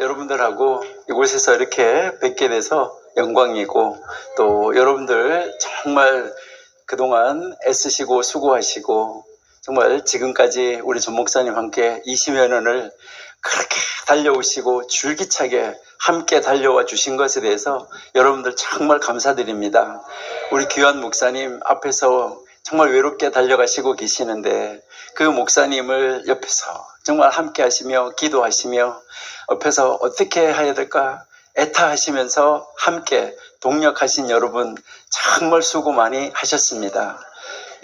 여러분들하고 이곳에서 이렇게 뵙게 돼서 영광이고, 또 여러분들 정말 그동안 애쓰시고 수고하시고 정말 지금까지 우리 전 목사님 함께 20여 년을 그렇게 달려오시고 줄기차게 함께 달려와 주신 것에 대해서 여러분들 정말 감사드립니다. 우리 귀한 목사님 앞에서 정말 외롭게 달려가시고 계시는데, 그 목사님을 옆에서 정말 함께 하시며 기도하시며 옆에서 어떻게 해야 될까 애타하시면서 함께 동력하신 여러분 정말 수고 많이 하셨습니다.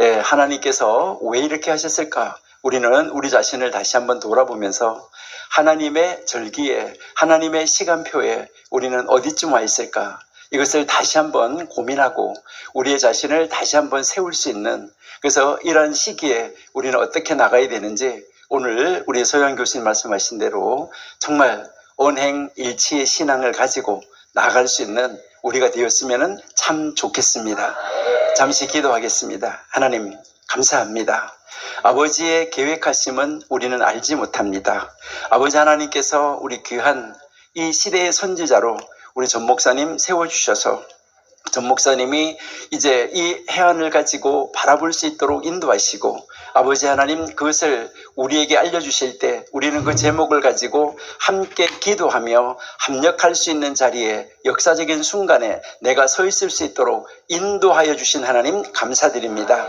예, 하나님께서 왜 이렇게 하셨을까? 우리는 우리 자신을 다시 한번 돌아보면서 하나님의 절기에, 하나님의 시간표에 우리는 어디쯤 와 있을까? 이것을 다시 한번 고민하고 우리의 자신을 다시 한번 세울 수 있는, 그래서 이런 시기에 우리는 어떻게 나가야 되는지 오늘 우리 소영 교수님 말씀하신 대로 정말 언행일치의 신앙을 가지고 나아갈 수 있는 우리가 되었으면 참 좋겠습니다. 잠시 기도하겠습니다. 하나님 감사합니다. 아버지의 계획하심은 우리는 알지 못합니다. 아버지 하나님께서 우리 귀한 이 시대의 선지자로 우리 전 목사님 세워주셔서 전 목사님이 이제 이 해안을 가지고 바라볼 수 있도록 인도하시고, 아버지 하나님 그것을 우리에게 알려주실 때 우리는 그 제목을 가지고 함께 기도하며 합력할 수 있는 자리에, 역사적인 순간에 내가 서 있을 수 있도록 인도하여 주신 하나님 감사드립니다.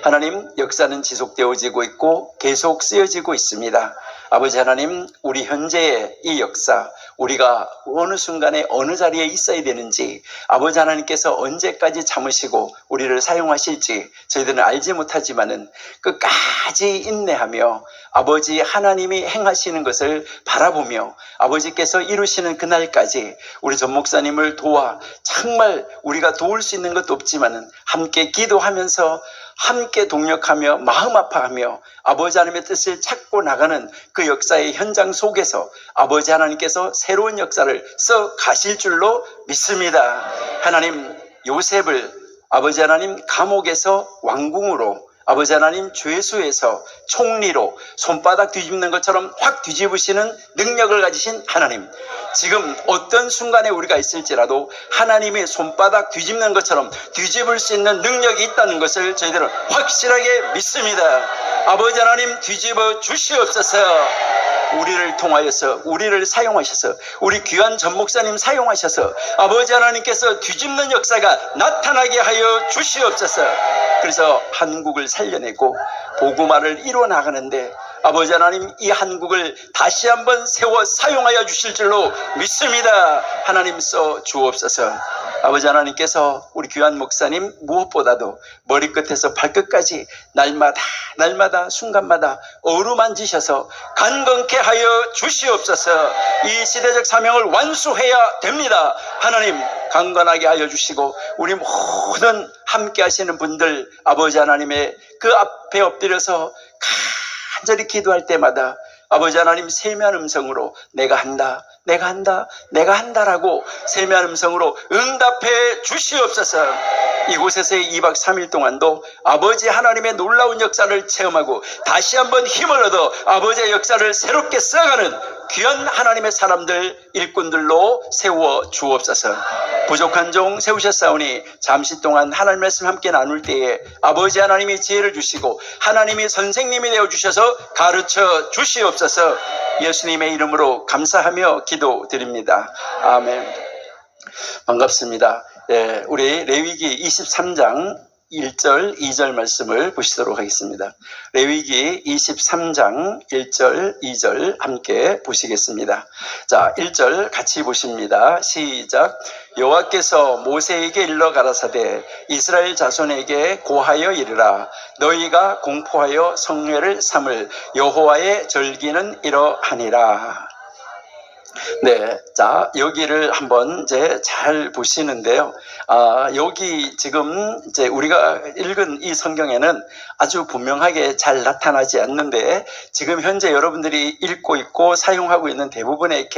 하나님, 역사는 지속되어지고 있고 계속 쓰여지고 있습니다. 아버지 하나님, 우리 현재의 이 역사, 우리가 어느 순간에 어느 자리에 있어야 되는지, 아버지 하나님께서 언제까지 참으시고 우리를 사용하실지 저희들은 알지 못하지만은 끝까지 인내하며 아버지 하나님이 행하시는 것을 바라보며 아버지께서 이루시는 그날까지 우리 전 목사님을 도와, 정말 우리가 도울 수 있는 것도 없지만은 함께 기도하면서 함께 동력하며 마음 아파하며 아버지 하나님의 뜻을 찾고 나가는 그 역사의 현장 속에서 아버지 하나님께서 새로운 역사를 써 가실 줄로 믿습니다. 하나님, 요셉을 아버지 하나님 감옥에서 왕궁으로, 아버지 하나님 죄수에서 총리로 손바닥 뒤집는 것처럼 확 뒤집으시는 능력을 가지신 하나님, 지금 어떤 순간에 우리가 있을지라도 하나님의 손바닥 뒤집는 것처럼 뒤집을 수 있는 능력이 있다는 것을 저희들은 확실하게 믿습니다. 아버지 하나님 뒤집어 주시옵소서. 우리를 통하여서, 우리를 사용하셔서, 우리 귀한 전 목사님 사용하셔서 아버지 하나님께서 뒤집는 역사가 나타나게 하여 주시옵소서. 그래서 한국을 살려내고 복음화를 이루어 나가는데 아버지 하나님, 이 한국을 다시 한번 세워 사용하여 주실 줄로 믿습니다. 하나님 써 주옵소서. 아버지 하나님께서 우리 귀한 목사님 무엇보다도 머리끝에서 발끝까지 날마다 순간마다 어루만지셔서 강건케 하여 주시옵소서. 이 시대적 사명을 완수해야 됩니다. 하나님 강건하게 하여 주시고 우리 모든 함께 하시는 분들 아버지 하나님의 그 앞에 엎드려서 간절히 기도할 때마다 아버지 하나님 세미한 음성으로 내가 한다 라고 세미한 음성으로 응답해 주시옵소서. 이곳에서의 2박 3일 동안도 아버지 하나님의 놀라운 역사를 체험하고 다시 한번 힘을 얻어 아버지의 역사를 새롭게 써가는 귀한 하나님의 사람들, 일꾼들로 세워 주옵소서. 부족한 종 세우셨사오니 잠시 동안 하나님 말씀 함께 나눌 때에 아버지 하나님이 지혜를 주시고 하나님이 선생님이 되어 주셔서 가르쳐 주시옵소서. 예수님의 이름으로 감사하며 기도드립니다. 아멘. 반갑습니다. 예, 우리 레위기 23장 1절 2절 말씀을 보시도록 하겠습니다. 레위기 23장 1절 2절 함께 보시겠습니다. 자, 1절 같이 보십니다. 시작. 여호와께서 모세에게 일러 가라사대 이스라엘 자손에게 고하여 이르라. 너희가 공포하여 성례를 삼을 여호와의 절기는 이러하니라. 네, 자, 여기를 한번 이제 잘 보시는데요. 여기 지금 이제 우리가 읽은 이 성경에는 아주 분명하게 잘 나타나지 않는데, 지금 현재 여러분들이 읽고 있고 사용하고 있는 대부분의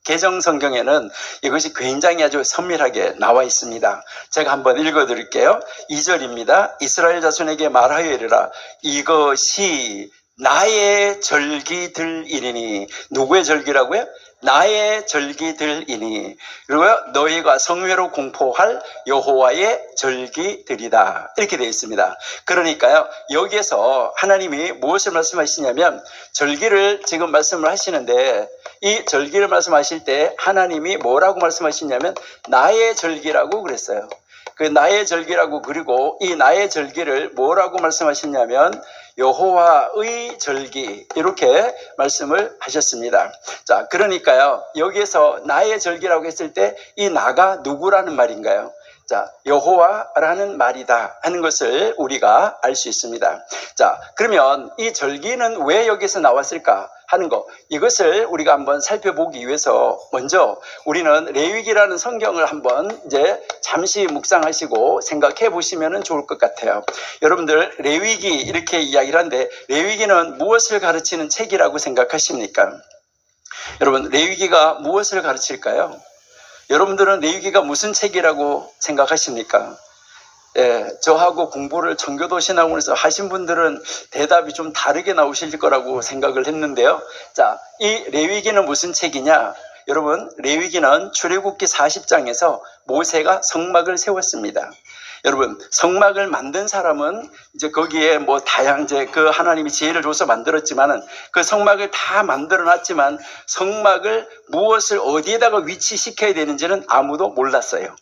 개정 성경에는 이것이 굉장히 아주 선밀하게 나와 있습니다. 제가 한번 읽어 드릴게요. 2절입니다. 이스라엘 자손에게 말하여 이르라. 이것이 나의 절기들이니. 누구의 절기라고요? 나의 절기들이니, 그리고 너희가 성회로 공포할 여호와의 절기들이다, 이렇게 되어 있습니다. 그러니까요, 여기에서 하나님이 무엇을 말씀하시냐면 절기를 지금 말씀을 하시는데, 이 절기를 말씀하실 때 하나님이 뭐라고 말씀하시냐면 나의 절기라고 그랬어요. 그 나의 절기라고, 그리고 이 나의 절기를 뭐라고 말씀하셨냐면 여호와의 절기, 이렇게 말씀을 하셨습니다. 자, 그러니까요, 여기에서 나의 절기라고 했을 때 이 나가 누구라는 말인가요? 자, 여호와라는 말이다 하는 것을 우리가 알 수 있습니다. 자, 그러면 이 절기는 왜 여기서 나왔을까 하는 것, 이것을 우리가 한번 살펴보기 위해서 먼저 우리는 레위기라는 성경을 한번 이제 잠시 묵상하시고 생각해 보시면 좋을 것 같아요. 여러분들, 레위기 이렇게 이야기를 하는데 레위기는 무엇을 가르치는 책이라고 생각하십니까? 여러분, 레위기가 무엇을 가르칠까요? 여러분들은 레위기가 무슨 책이라고 생각하십니까? 예, 저하고 공부를 청교도 신학원에서 하신 분들은 대답이 좀 다르게 나오실 거라고 생각을 했는데요. 자, 이 레위기는 무슨 책이냐? 여러분, 레위기는 출애굽기 40장에서 모세가 성막을 세웠습니다. 여러분, 성막을 만든 사람은 이제 거기에 뭐 이제 그 하나님이 지혜를 줘서 만들었지만은 그 성막을 다 만들어 놨지만 성막을 무엇을 어디에다가 위치시켜야 되는지는 아무도 몰랐어요.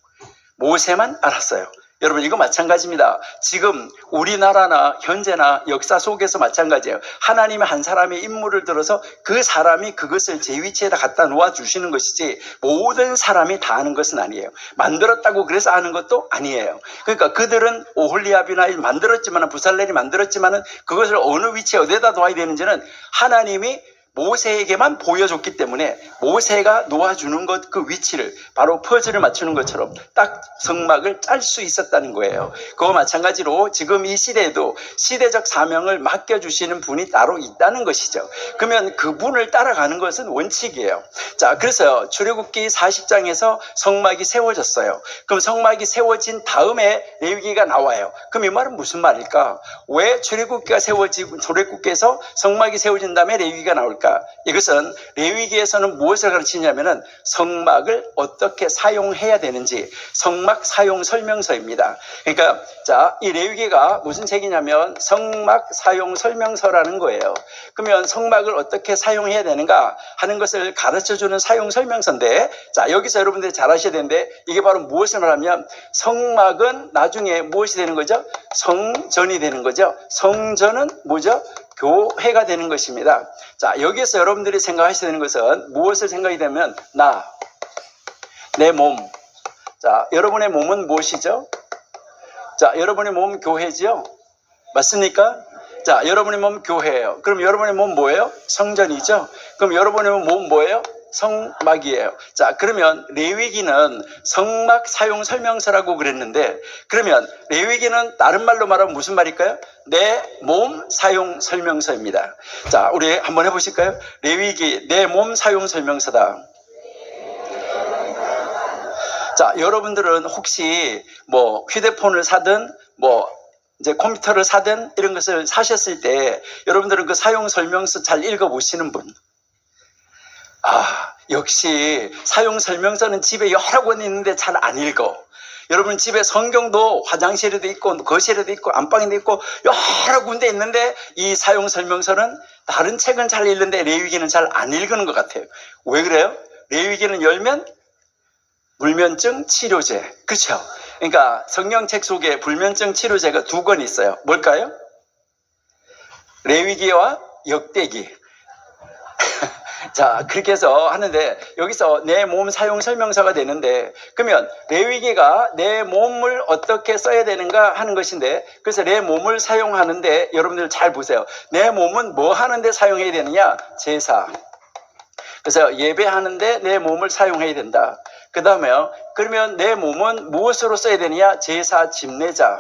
모세만 알았어요. 여러분, 이거 마찬가지입니다. 지금 우리나라나 현재나 역사 속에서 마찬가지예요. 하나님이 한 사람의 임무를 들어서 그 사람이 그것을 제 위치에다 갖다 놓아 주시는 것이지 모든 사람이 다 아는 것은 아니에요. 만들었다고 그래서 아는 것도 아니에요. 그러니까 그들은 오홀리압이나 만들었지만, 부살렐이 만들었지만 그것을 어느 위치에 어디에다 둬야 되는지는 하나님이 모세에게만 보여줬기 때문에 모세가 놓아주는 것, 그 위치를 바로 퍼즐을 맞추는 것처럼 딱 성막을 짤 수 있었다는 거예요. 그와 마찬가지로 지금 이 시대에도 시대적 사명을 맡겨주시는 분이 따로 있다는 것이죠. 그러면 그분을 따라가는 것은 원칙이에요. 자, 그래서 출애굽기 40장에서 성막이 세워졌어요. 그럼 성막이 세워진 다음에 레위기가 나와요. 그럼 이 말은 무슨 말일까? 왜 출애굽기에서 성막이 세워진 다음에 레위기가 나올까? 이것은 레위기에서는 무엇을 가르치냐면은 성막을 어떻게 사용해야 되는지, 성막 사용 설명서입니다. 그러니까 자, 이 레위기가 무슨 책이냐면 성막 사용 설명서라는 거예요. 그러면 성막을 어떻게 사용해야 되는가 하는 것을 가르쳐주는 사용 설명서인데, 자, 여기서 여러분들이 잘 아셔야 되는데 이게 바로 무엇을 말하면 성막은 나중에 무엇이 되는 거죠? 성전이 되는 거죠. 성전은 뭐죠? 교회가 되는 것입니다. 자, 여기에서 여러분들이 생각하셔야 되는 것은 무엇을 생각이 되면 내 몸. 자, 여러분의 몸은 무엇이죠? 자, 여러분의 몸은 교회죠? 맞습니까? 자, 여러분의 몸은 교회예요. 그럼 여러분의 몸은 뭐예요? 성전이죠? 그럼 여러분의 몸은 뭐예요? 성막이에요. 자, 그러면 레위기는 성막 사용 설명서라고 그랬는데, 그러면 레위기는 다른 말로 말하면 무슨 말일까요? 내 몸 사용 설명서입니다. 자, 우리 한번 해보실까요? 레위기 내 몸 사용 설명서다. 자, 여러분들은 혹시 뭐 휴대폰을 사든 뭐 이제 컴퓨터를 사든 이런 것을 사셨을 때 여러분들은 그 사용 설명서 잘 읽어보시는 분? 역시 사용 설명서는 집에 여러 권 있는데 잘 안 읽어. 여러분, 집에 성경도 화장실에도 있고 거실에도 있고 안방에도 있고 여러 군데 있는데 이 사용 설명서는 다른 책은 잘 읽는데 레위기는 잘 안 읽는 것 같아요. 왜 그래요? 레위기는 열면 불면증 치료제. 그렇죠? 그러니까 성경책 속에 불면증 치료제가 2권 있어요. 뭘까요? 레위기와 역대기. 자, 그렇게 해서 하는데 여기서 내 몸 사용 설명서가 되는데, 그러면 레위기가 내 몸을 어떻게 써야 되는가 하는 것인데, 그래서 내 몸을 사용하는데 여러분들 잘 보세요. 내 몸은 뭐 하는데 사용해야 되느냐? 제사. 그래서 예배하는데 내 몸을 사용해야 된다. 그 다음에요, 그러면 내 몸은 무엇으로 써야 되느냐? 제사 집례자.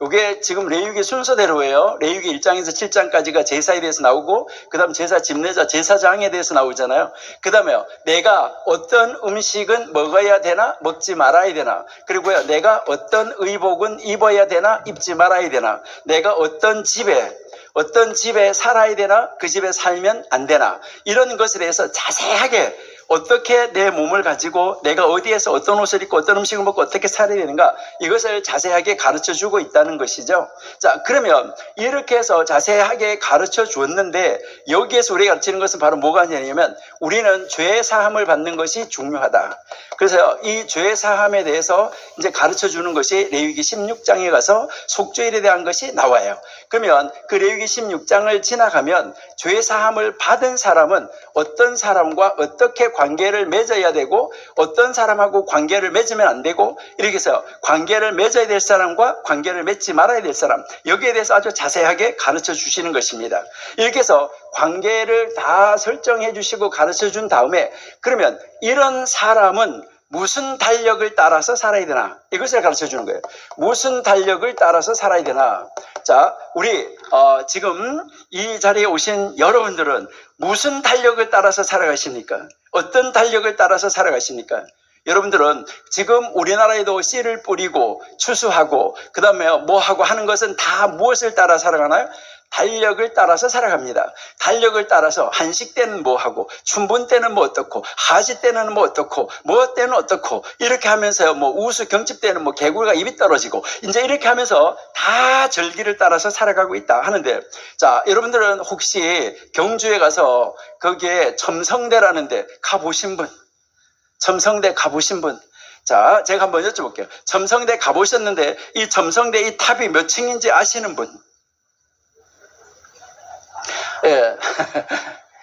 이게 지금 레위기 순서대로예요. 레위기 1장에서 7장까지가 제사에 대해서 나오고, 그 다음 제사 집례자, 제사장에 대해서 나오잖아요. 그 다음에요, 내가 어떤 음식은 먹어야 되나 먹지 말아야 되나, 그리고요, 내가 어떤 의복은 입어야 되나 입지 말아야 되나, 내가 어떤 집에 살아야 되나 그 집에 살면 안 되나, 이런 것에 대해서 자세하게 어떻게 내 몸을 가지고 내가 어디에서 어떤 옷을 입고 어떤 음식을 먹고 어떻게 살아야 되는가, 이것을 자세하게 가르쳐 주고 있다는 것이죠. 자, 그러면 이렇게 해서 자세하게 가르쳐 주었는데, 여기에서 우리가 가르치는 것은 바로 뭐가 아니냐면, 우리는 죄 사함을 받는 것이 중요하다. 그래서 이 죄 사함에 대해서 이제 가르쳐 주는 것이 레위기 16장에 가서 속죄일에 대한 것이 나와요. 그러면 그 레위기 16장을 지나가면 죄 사함을 받은 사람은 어떤 사람과 어떻게 관계를 맺어야 되고 어떤 사람하고 관계를 맺으면 안 되고, 이렇게 해서 관계를 맺어야 될 사람과 관계를 맺지 말아야 될 사람, 여기에 대해서 아주 자세하게 가르쳐 주시는 것입니다. 이렇게 해서 관계를 다 설정해 주시고 가르쳐 준 다음에, 그러면 이런 사람은 무슨 달력을 따라서 살아야 되나, 이것을 가르쳐 주는 거예요. 무슨 달력을 따라서 살아야 되나. 자, 우리 지금 이 자리에 오신 여러분들은 무슨 달력을 따라서 살아가십니까? 어떤 달력을 따라서 살아가십니까? 여러분들은 지금 우리나라에도 씨를 뿌리고 추수하고 그 다음에 뭐 하고 하는 것은 다 무엇을 따라 살아가나요? 달력을 따라서 살아갑니다. 달력을 따라서 한식 때는 뭐 하고, 춘분 때는 뭐 어떻고, 하지 때는 뭐 어떻고, 뭐 때는 어떻고, 이렇게 하면서요, 뭐 우수 경칩 때는 뭐 개구리가 입이 떨어지고, 이제 이렇게 하면서 다 절기를 따라서 살아가고 있다 하는데, 자, 여러분들은 혹시 경주에 가서 거기에 첨성대라는데 가보신 분? 첨성대 가보신 분? 자, 제가 한번 여쭤볼게요. 첨성대 가보셨는데 이 첨성대 이 탑이 몇 층인지 아시는 분? 예.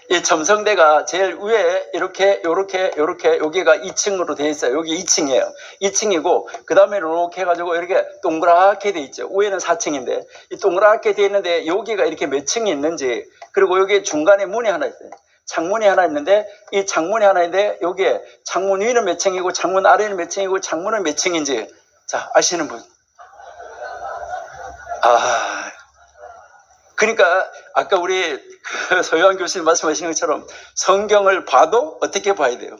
이 첨성대가 제일 위에 이렇게 여기가 2층으로 되어 있어요. 여기 2층이에요. 2층이고 그 다음에 이렇게 해가지고 이렇게 동그랗게 되어 있죠. 위에는 4층인데 이 동그랗게 되어 있는데 여기가 이렇게 몇 층이 있는지, 그리고 여기 중간에 문이 하나 있어요. 창문이 하나 있는데 이 창문이 하나 있는데 여기에 창문 위는 몇 층이고 창문 아래는 몇 층이고 창문은 몇 층인지, 자, 아시는 분? 그러니까 아까 우리 소요한 교수님 말씀하신 것처럼 성경을 봐도 어떻게 봐야 돼요?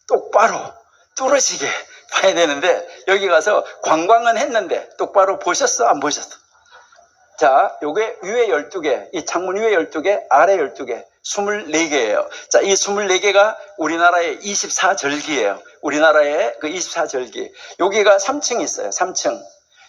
똑바로 뚫어지게 봐야 되는데, 여기 가서 관광은 했는데 똑바로 보셨어? 안 보셨어? 자, 요게 위에 12개, 이 창문 위에 12개, 아래 12개, 24개예요. 자, 이 24개가 우리나라의 24절기예요. 우리나라의 그 24절기. 여기가 3층이 있어요. 3층.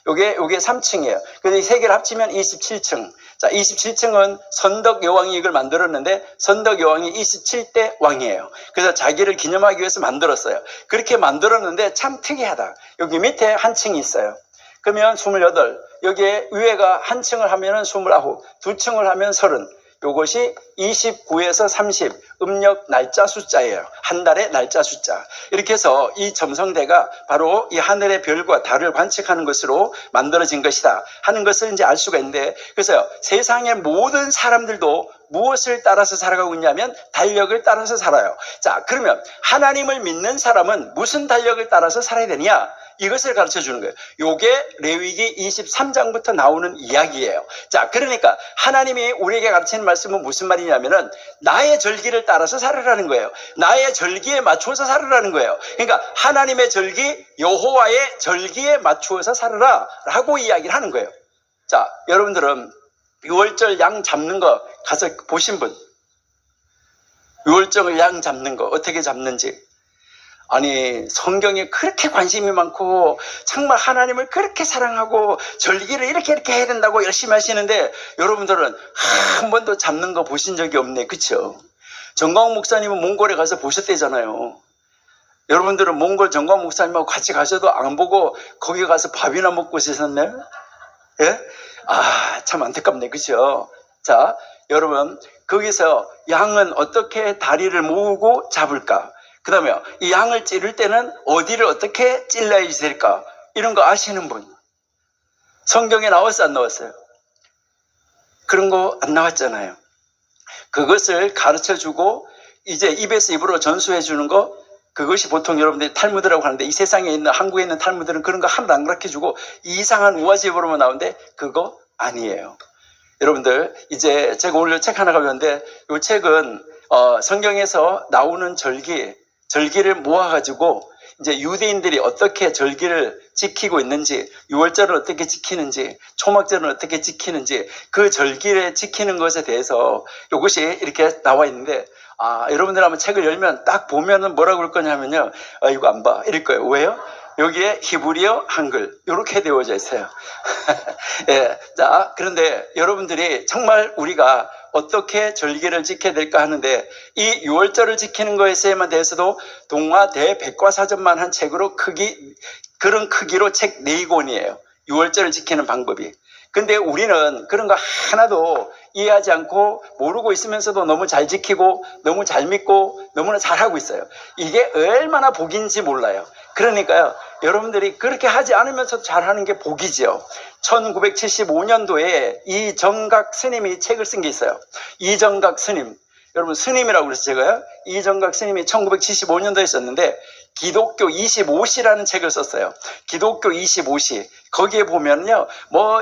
요게 3층이에요. 그래서 이 세 개를 합치면 27층. 자, 27층은 선덕 여왕이 이걸 만들었는데 선덕 여왕이 27대 왕이에요. 그래서 자기를 기념하기 위해서 만들었어요. 그렇게 만들었는데 참 특이하다. 여기 밑에 한 층이 있어요. 그러면 28. 여기에 위에가 한 층을 하면은 29, 두 층을 하면 30. 요것이 29에서 30 음력 날짜 숫자예요. 한 달의 날짜 숫자. 이렇게 해서 이 첨성대가 바로 이 하늘의 별과 달을 관측하는 것으로 만들어진 것이다 하는 것을 이제 알 수가 있는데, 그래서 세상의 모든 사람들도 무엇을 따라서 살아가고 있냐면 달력을 따라서 살아요. 자, 그러면 하나님을 믿는 사람은 무슨 달력을 따라서 살아야 되냐? 이것을 가르쳐 주는 거예요. 요게 레위기 23장부터 나오는 이야기예요. 자, 그러니까 하나님이 우리에게 가르치는 말씀은 무슨 말이냐면은 나의 절기를 따라서 살으라는 거예요. 나의 절기에 맞추어서 살으라는 거예요. 그러니까 하나님의 절기, 여호와의 절기에 맞추어서 살으라 라고 이야기를 하는 거예요. 자, 여러분들은 6월절 양 잡는 거 가서 보신 분? 6월절 양 잡는 거 어떻게 잡는지. 아니, 성경에 그렇게 관심이 많고 정말 하나님을 그렇게 사랑하고 절기를 이렇게 해야 된다고 열심히 하시는데 여러분들은 한 번도 잡는 거 보신 적이 없네. 그렇죠? 정광훈 목사님은 몽골에 가서 보셨대잖아요. 여러분들은 몽골 정광훈 목사님하고 같이 가셔도 안 보고 거기 가서 밥이나 먹고 있었네. 예? 참 안타깝네. 그렇죠? 자, 여러분, 거기서 양은 어떻게 다리를 모으고 잡을까? 그 다음에 이 양을 찌를 때는 어디를 어떻게 찔러야 될까? 이런 거 아시는 분? 성경에 나왔어, 안 나왔어요? 그런 거 안 나왔잖아요. 그것을 가르쳐 주고 이제 입에서 입으로 전수해 주는 거, 그것이 보통 여러분들이 탈무드라고 하는데 이 세상에 있는, 한국에 있는 탈무드는 그런 거 하나도 안 가르쳐 주고 이상한 우화지법으로만 나오는데 그거 아니에요. 여러분들, 이제 제가 오늘 책 하나 가져왔는데 이 책은 성경에서 나오는 절기를 모아가지고 이제 유대인들이 어떻게 절기를 지키고 있는지, 유월절을 어떻게 지키는지, 초막절을 어떻게 지키는지, 그 절기를 지키는 것에 대해서 이것이 이렇게 나와 있는데 여러분들 한번 책을 열면 딱 보면은 뭐라고 그럴 거냐면요. 이거 안 봐. 이럴 거예요. 왜요? 여기에 히브리어, 한글 이렇게 되어져 있어요. 예, 자, 그런데 여러분들이 정말 우리가 어떻게 절기를 지켜야 될까 하는데 이 유월절을 지키는 것에만 대해서도 동화 대백과사전만 한 책으로 그런 크기로 책 4권이에요. 유월절을 지키는 방법이. 근데 우리는 그런 거 하나도 이해하지 않고 모르고 있으면서도 너무 잘 지키고 너무 잘 믿고 너무나 잘하고 있어요. 이게 얼마나 복인지 몰라요. 그러니까요, 여러분들이 그렇게 하지 않으면서도 잘하는 게 복이지요. 1975년도에 이정각 스님이 책을 쓴 게 있어요. 이정각 스님. 여러분 스님이라고 그래서 제가요. 이정각 스님이 1975년도에 썼는데 기독교 25시라는 책을 썼어요. 기독교 25시. 거기에 보면요,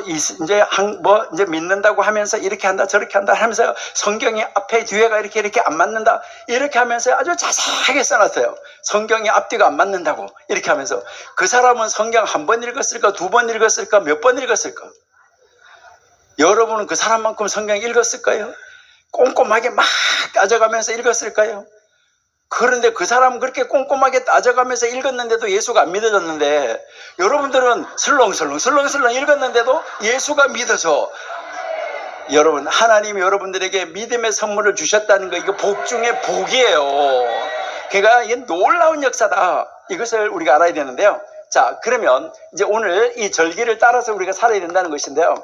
이제 믿는다고 하면서 이렇게 한다, 저렇게 한다 하면서 성경이 앞에 뒤에가 이렇게 안 맞는다. 이렇게 하면서 아주 자세하게 써놨어요. 성경이 앞뒤가 안 맞는다고. 이렇게 하면서. 그 사람은 성경 한 번 읽었을까, 2번 읽었을까, 몇 번 읽었을까? 여러분은 그 사람만큼 성경 읽었을까요? 꼼꼼하게 막 따져가면서 읽었을까요? 그런데 그 사람은 그렇게 꼼꼼하게 따져가면서 읽었는데도 예수가 안 믿어졌는데 여러분들은 슬렁슬렁 읽었는데도 예수가 믿어져. 여러분, 하나님이 여러분들에게 믿음의 선물을 주셨다는 거, 이거 복 중에 복이에요. 그러니까 이게 놀라운 역사다. 이것을 우리가 알아야 되는데요. 자, 그러면 이제 오늘 이 절기를 따라서 우리가 살아야 된다는 것인데요.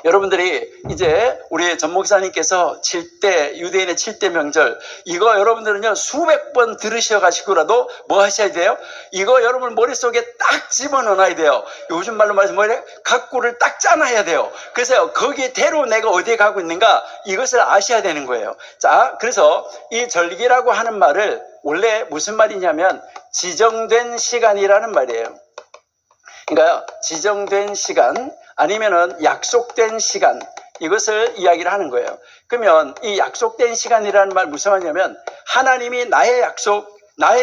여러분들이 이제 우리 전 목사님께서 7대 유대인의 7대 명절, 이거 여러분들은요 수백 번 들으셔가지고라도 뭐 하셔야 돼요? 이거 여러분 머릿속에 딱 집어넣어놔야 돼요. 요즘 말로 말해서 뭐래? 각구를 딱 짜놔야 돼요. 그래서 거기대로 내가 어디에 가고 있는가, 이것을 아셔야 되는 거예요. 자, 그래서 이 절기라고 하는 말을 원래 무슨 말이냐면 지정된 시간이라는 말이에요. 그러니까 지정된 시간, 아니면은 약속된 시간, 이것을 이야기를 하는 거예요. 그러면 이 약속된 시간이라는 말 무슨 말이냐면 하나님이 나의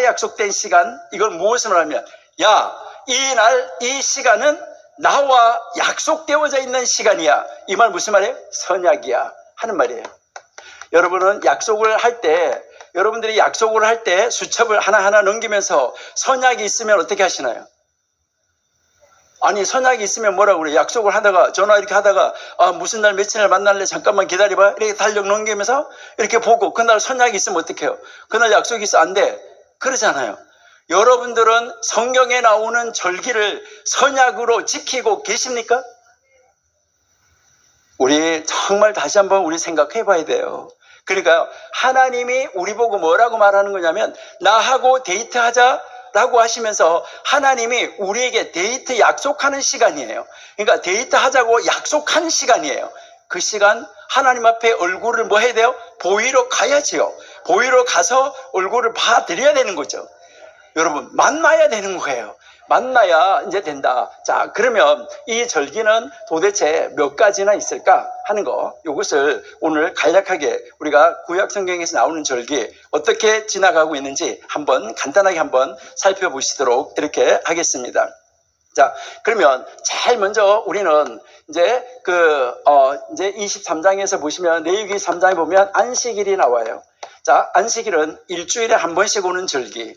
약속된 시간, 이걸 무엇을 말하면, 야, 이 시간은 나와 약속되어져 있는 시간이야. 이 말 무슨 말이에요? 선약이야 하는 말이에요. 여러분은 약속을 할 때, 여러분들이 약속을 할 때 수첩을 하나하나 넘기면서 선약이 있으면 어떻게 하시나요? 아니, 선약이 있으면 뭐라고 그래? 약속을 하다가, 전화 이렇게 하다가, 무슨 날 며칠 날 만날래? 잠깐만 기다려봐. 이렇게 달력 넘기면서 이렇게 보고, 그날 선약이 있으면 어떡해요? 그날 약속이 있어? 안 돼. 그러잖아요. 여러분들은 성경에 나오는 절기를 선약으로 지키고 계십니까? 우리 정말 다시 한번 우리 생각해 봐야 돼요. 그러니까 하나님이 우리 보고 뭐라고 말하는 거냐면, 나하고 데이트하자 라고 하시면서 하나님이 우리에게 데이트 약속하는 시간이에요. 그러니까 데이트 하자고 약속한 시간이에요. 그 시간 하나님 앞에 얼굴을 뭐 해야 돼요? 보이러 가야지요. 보이러 가서 얼굴을 봐드려야 되는 거죠. 여러분, 만나야 되는 거예요. 만나야 이제 된다. 자, 그러면 이 절기는 도대체 몇 가지나 있을까 하는 거, 이것을 오늘 간략하게 우리가 구약 성경에서 나오는 절기 어떻게 지나가고 있는지 한번 간단하게 한번 살펴보시도록 이렇게 하겠습니다. 자, 그러면 제일 먼저 우리는 이제 이제 23장에서 보시면, 레위기 3장에 보면 안식일이 나와요. 자, 안식일은 일주일에 한 번씩 오는 절기.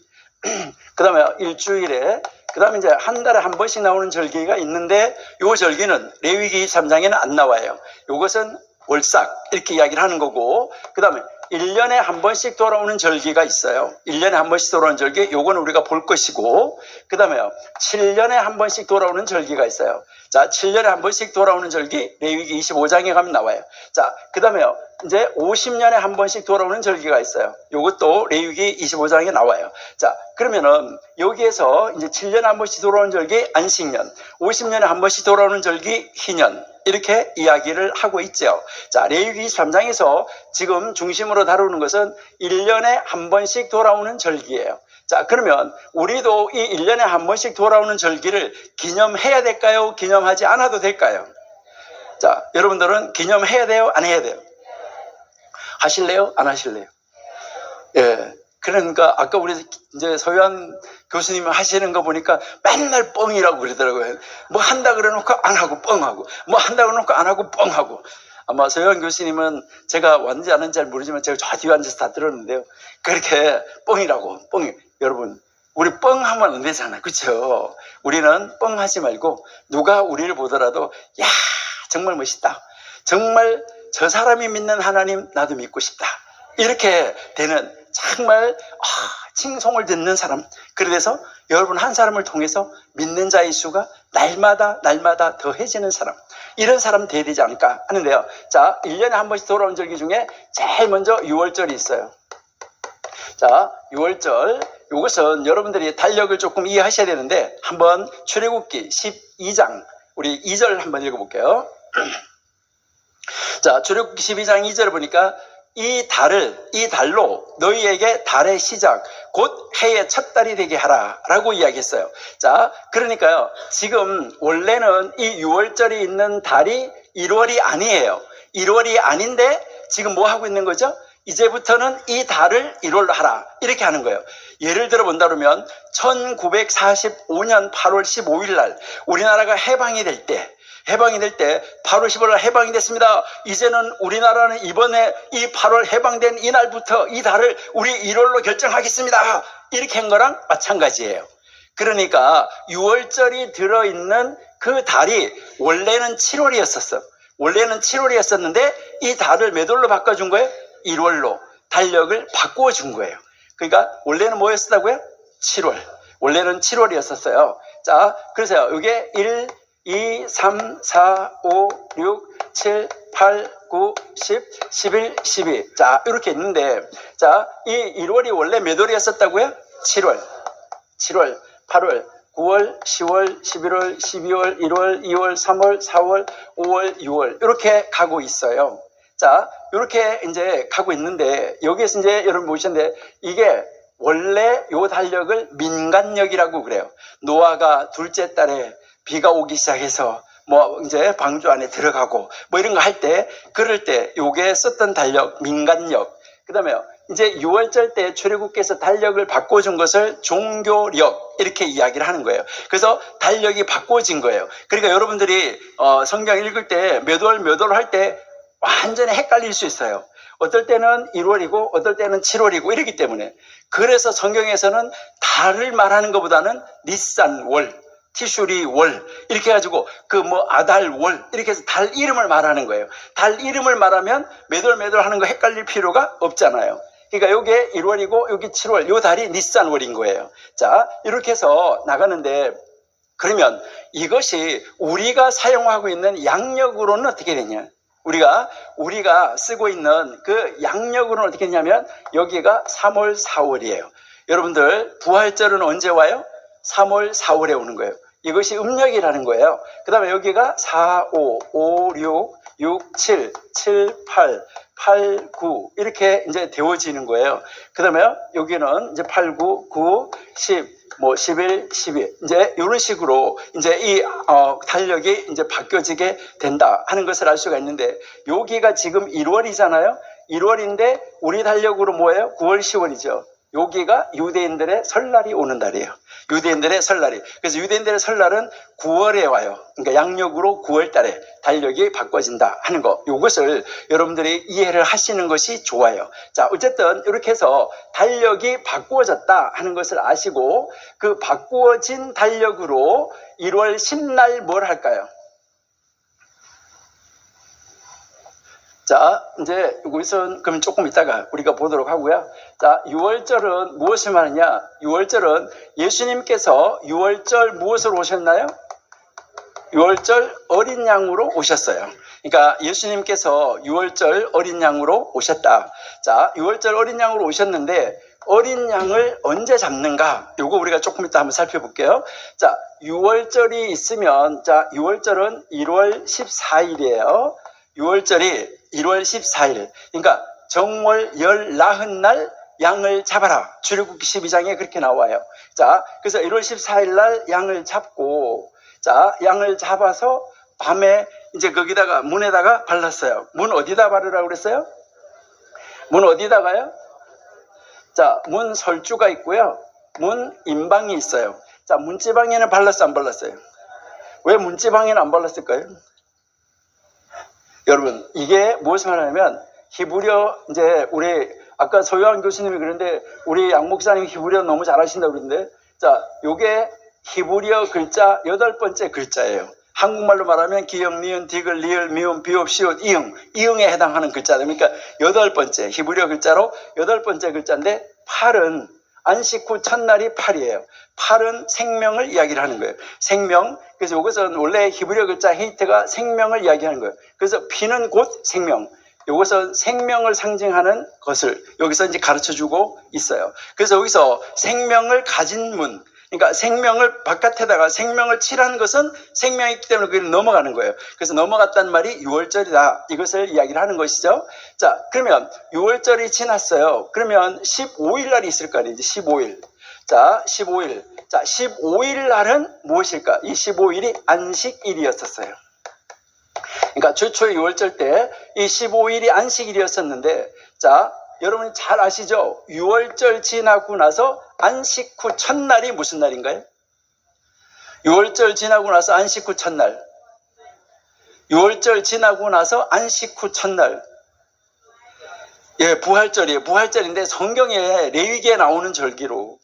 그 다음에 일주일에, 그 다음에 이제 한 달에 한 번씩 나오는 절기가 있는데, 요 절기는 레위기 3장에는 안 나와요. 요것은 월삭, 이렇게 이야기를 하는 거고, 그 다음에 1년에 한 번씩 돌아오는 절기가 있어요. 1년에 한 번씩 돌아오는 절기, 요거는 우리가 볼 것이고, 그 다음에요, 7년에 한 번씩 돌아오는 절기가 있어요. 자, 7년에 한 번씩 돌아오는 절기, 레위기 25장에 가면 나와요. 자, 그 다음에요, 이제 50년에 한 번씩 돌아오는 절기가 있어요. 요것도 레위기 25장에 나와요. 자, 그러면은 여기에서 이제 7년에 한 번씩 돌아오는 절기 안식년, 50년에 한 번씩 돌아오는 절기 희년, 이렇게 이야기를 하고 있죠. 자, 레위기 23장에서 지금 중심으로 다루는 것은 1년에 한 번씩 돌아오는 절기예요. 자, 그러면 우리도 이 1년에 한 번씩 돌아오는 절기를 기념해야 될까요? 기념하지 않아도 될까요? 자, 여러분들은 기념해야 돼요? 안 해야 돼요? 하실래요? 안 하실래요? 예. 그러니까 아까 우리 이제 서유한 교수님 하시는 거 보니까 맨날 뻥이라고 그러더라고요. 뭐 한다 그래 놓고 안 하고 뻥하고, 뭐 한다 그래 놓고 안 하고 뻥하고. 아마 소영 교수님은 제가 왔는지 안 왔는지 잘 모르지만 제가 저 뒤에 앉아서 다 들었는데요. 그렇게 뻥이라고, 뻥이. 여러분, 우리 뻥하면 안 되잖아. 그렇죠? 우리는 뻥하지 말고 누가 우리를 보더라도 야, 정말 멋있다. 정말 저 사람이 믿는 하나님 나도 믿고 싶다. 이렇게 되는 정말 칭송을 듣는 사람. 그래서 여러분 한 사람을 통해서 믿는 자의 수가 날마다 더해지는 사람. 이런 사람 돼야 되지 않을까 하는데요. 자, 1년에 한 번씩 돌아온 절기 중에 제일 먼저 6월절이 있어요. 자, 6월절. 이것은 여러분들이 달력을 조금 이해하셔야 되는데 한번 출애굽기 12장 우리 2절 한번 읽어볼게요. 자, 출애굽기 12장 2절을 보니까 이 달로 너희에게 달의 시작 곧 해의 첫 달이 되게 하라 라고 이야기했어요. 자, 그러니까요, 지금 원래는 이 6월절이 있는 달이 1월이 아니에요. 1월이 아닌데 지금 뭐 하고 있는 거죠? 이제부터는 이 달을 1월로 하라 이렇게 하는 거예요. 예를 들어 본다면 1945년 8월 15일 날 우리나라가 해방이 될 때 8월 15일 날 해방이 됐습니다. 이제는 우리나라는 이번에 이 8월 해방된 이날부터 이 달을 우리 1월로 결정하겠습니다. 이렇게 한 거랑 마찬가지예요. 그러니까 6월절이 들어있는 그 달이 원래는 7월이었었어. 원래는 7월이었었는데 이 달을 몇 월로 바꿔준 거예요? 1월로 달력을 바꾸어 준 거예요. 그러니까 원래는 뭐였다고요? 7월. 원래는 7월이었었어요. 자, 그래서 이게 1, 2, 3, 4, 5, 6, 7, 8, 9, 10, 11, 12. 자, 이렇게 있는데, 자, 이 1월이 원래 몇 월이었었다고요? 7월, 8월, 9월, 10월, 11월, 12월, 1월, 2월, 3월, 4월, 5월, 6월. 이렇게 가고 있어요. 자, 이렇게 이제 가고 있는데, 여기에서 이제 여러분 보시는데, 이게 원래 요 달력을 민간력이라고 그래요. 노아가 둘째 달에 비가 오기 시작해서 뭐 이제 방주 안에 들어가고 뭐 이런 거 할 때, 그럴 때 요게 썼던 달력, 민간력. 그 다음에 이제 6월절 때 출애굽께서 달력을 바꿔준 것을 종교력 이렇게 이야기를 하는 거예요. 그래서 달력이 바꿔진 거예요. 그러니까 여러분들이 성경 읽을 때 몇 월 할 때 완전히 헷갈릴 수 있어요. 어떨 때는 1월이고 어떨 때는 7월이고 이러기 때문에. 그래서 성경에서는 달을 말하는 것보다는 니산 월, 티슈리 월 이렇게 해가지고 그 뭐 아달 월 이렇게 해서 달 이름을 말하는 거예요. 달 이름을 말하면 몇 월 하는 거 헷갈릴 필요가 없잖아요. 그러니까 요게 1월이고 여기 7월, 요 달이 니산 월인 거예요. 자, 이렇게 해서 나가는데, 그러면 이것이 우리가 사용하고 있는 양력으로는 어떻게 되냐? 우리가 쓰고 있는 그 양력으로는 어떻게 되냐면 여기가 3월, 4월이에요. 여러분들 부활절은 언제 와요? 3월, 4월에 오는 거예요. 이것이 음력이라는 거예요. 그 다음에 여기가 4, 5, 5, 6, 6, 7, 7, 8, 8, 9 이렇게 이제 되어지는 거예요. 그 다음에 여기는 이제 8, 9, 9, 10, 뭐 11, 12 이제 이런 식으로 이제 이 달력이 이제 바뀌어지게 된다 하는 것을 알 수가 있는데, 여기가 지금 1월이잖아요. 1월인데 우리 달력으로 뭐예요? 9월, 10월이죠. 여기가 유대인들의 설날이 오는 달이에요. 유대인들의 설날이. 그래서 유대인들의 설날은 9월에 와요. 그러니까 양력으로 9월 달에 달력이 바꿔진다 하는 거. 이것을 여러분들이 이해를 하시는 것이 좋아요. 자, 어쨌든 이렇게 해서 달력이 바꾸어졌다 하는 것을 아시고, 그 바꾸어진 달력으로 1월 10날 뭘 할까요? 자, 이제 여기서 그럼 조금 이따가 우리가 보도록 하고요. 자, 6월절은 무엇을 말하냐? 6월절은 예수님께서 6월절 무엇으로 오셨나요? 6월절 어린 양으로 오셨어요. 그러니까 예수님께서 6월절 어린 양으로 오셨다. 자, 6월절 어린 양으로 오셨는데 어린 양을 언제 잡는가? 요거 우리가 조금 이따 한번 살펴볼게요. 자, 6월절이 있으면, 자, 6월절은 1월 14일이에요. 6월절이 1월 14일. 그러니까 정월 열 나흔 날 양을 잡아라. 출애굽기 12장에 그렇게 나와요. 자, 그래서 1월 14일 날 양을 잡고, 자, 양을 잡아서 밤에 이제 거기다가 문에다가 발랐어요. 문 어디다 바르라고 그랬어요? 문 어디다가요? 자, 문 설주가 있고요. 문 임방이 있어요. 자, 문지방에는 발랐어, 안 발랐어요? 왜 문지방에는 안 발랐을까요? 여러분, 이게 무엇을 말하냐면 히브리어, 이제 우리 아까 서유한 교수님이 그런데 우리 양 목사님 히브리어 너무 잘하신다고 그러는데, 자, 요게 히브리어 글자 8번째 글자예요. 한국말로 말하면 기역, 니은, 디귿, 리을, 미음, 비읍, 시옷, 이응, 이응에 해당하는 글자들. 그러니까 8번째 히브리어 글자로 8번째 글자인데, 팔은 안식 후 첫날이 8이에요. 8은 생명을 이야기를 하는 거예요. 생명. 그래서 이것은 원래 히브리어 글자 헤이트가 생명을 이야기하는 거예요. 그래서 피는 곧 생명. 이것은 생명을 상징하는 것을 여기서 이제 가르쳐 주고 있어요. 그래서 여기서 생명을 가진 문, 그러니까 생명을 바깥에다가 생명을 칠한 것은 생명이기 때문에 그걸 넘어가는 거예요. 그래서 넘어갔단 말이 6월절이다. 이것을 이야기를 하는 것이죠. 자, 그러면 6월절이 지났어요. 그러면 15일 날이 있을 거 아니에요. 15일. 자, 15일. 자, 15일 날은 무엇일까? 이 15일이 안식일이었었어요. 그러니까 최초의 6월절 때 이 15일이 안식일이었었는데, 자, 여러분이 잘 아시죠? 6월절 지나고 나서 안식 후 첫날이 무슨 날인가요? 6월절 지나고 나서 안식 후 첫날. 6월절 지나고 나서 안식 후 첫날. 예, 부활절이에요. 부활절인데 성경에 레위기에 나오는 절기로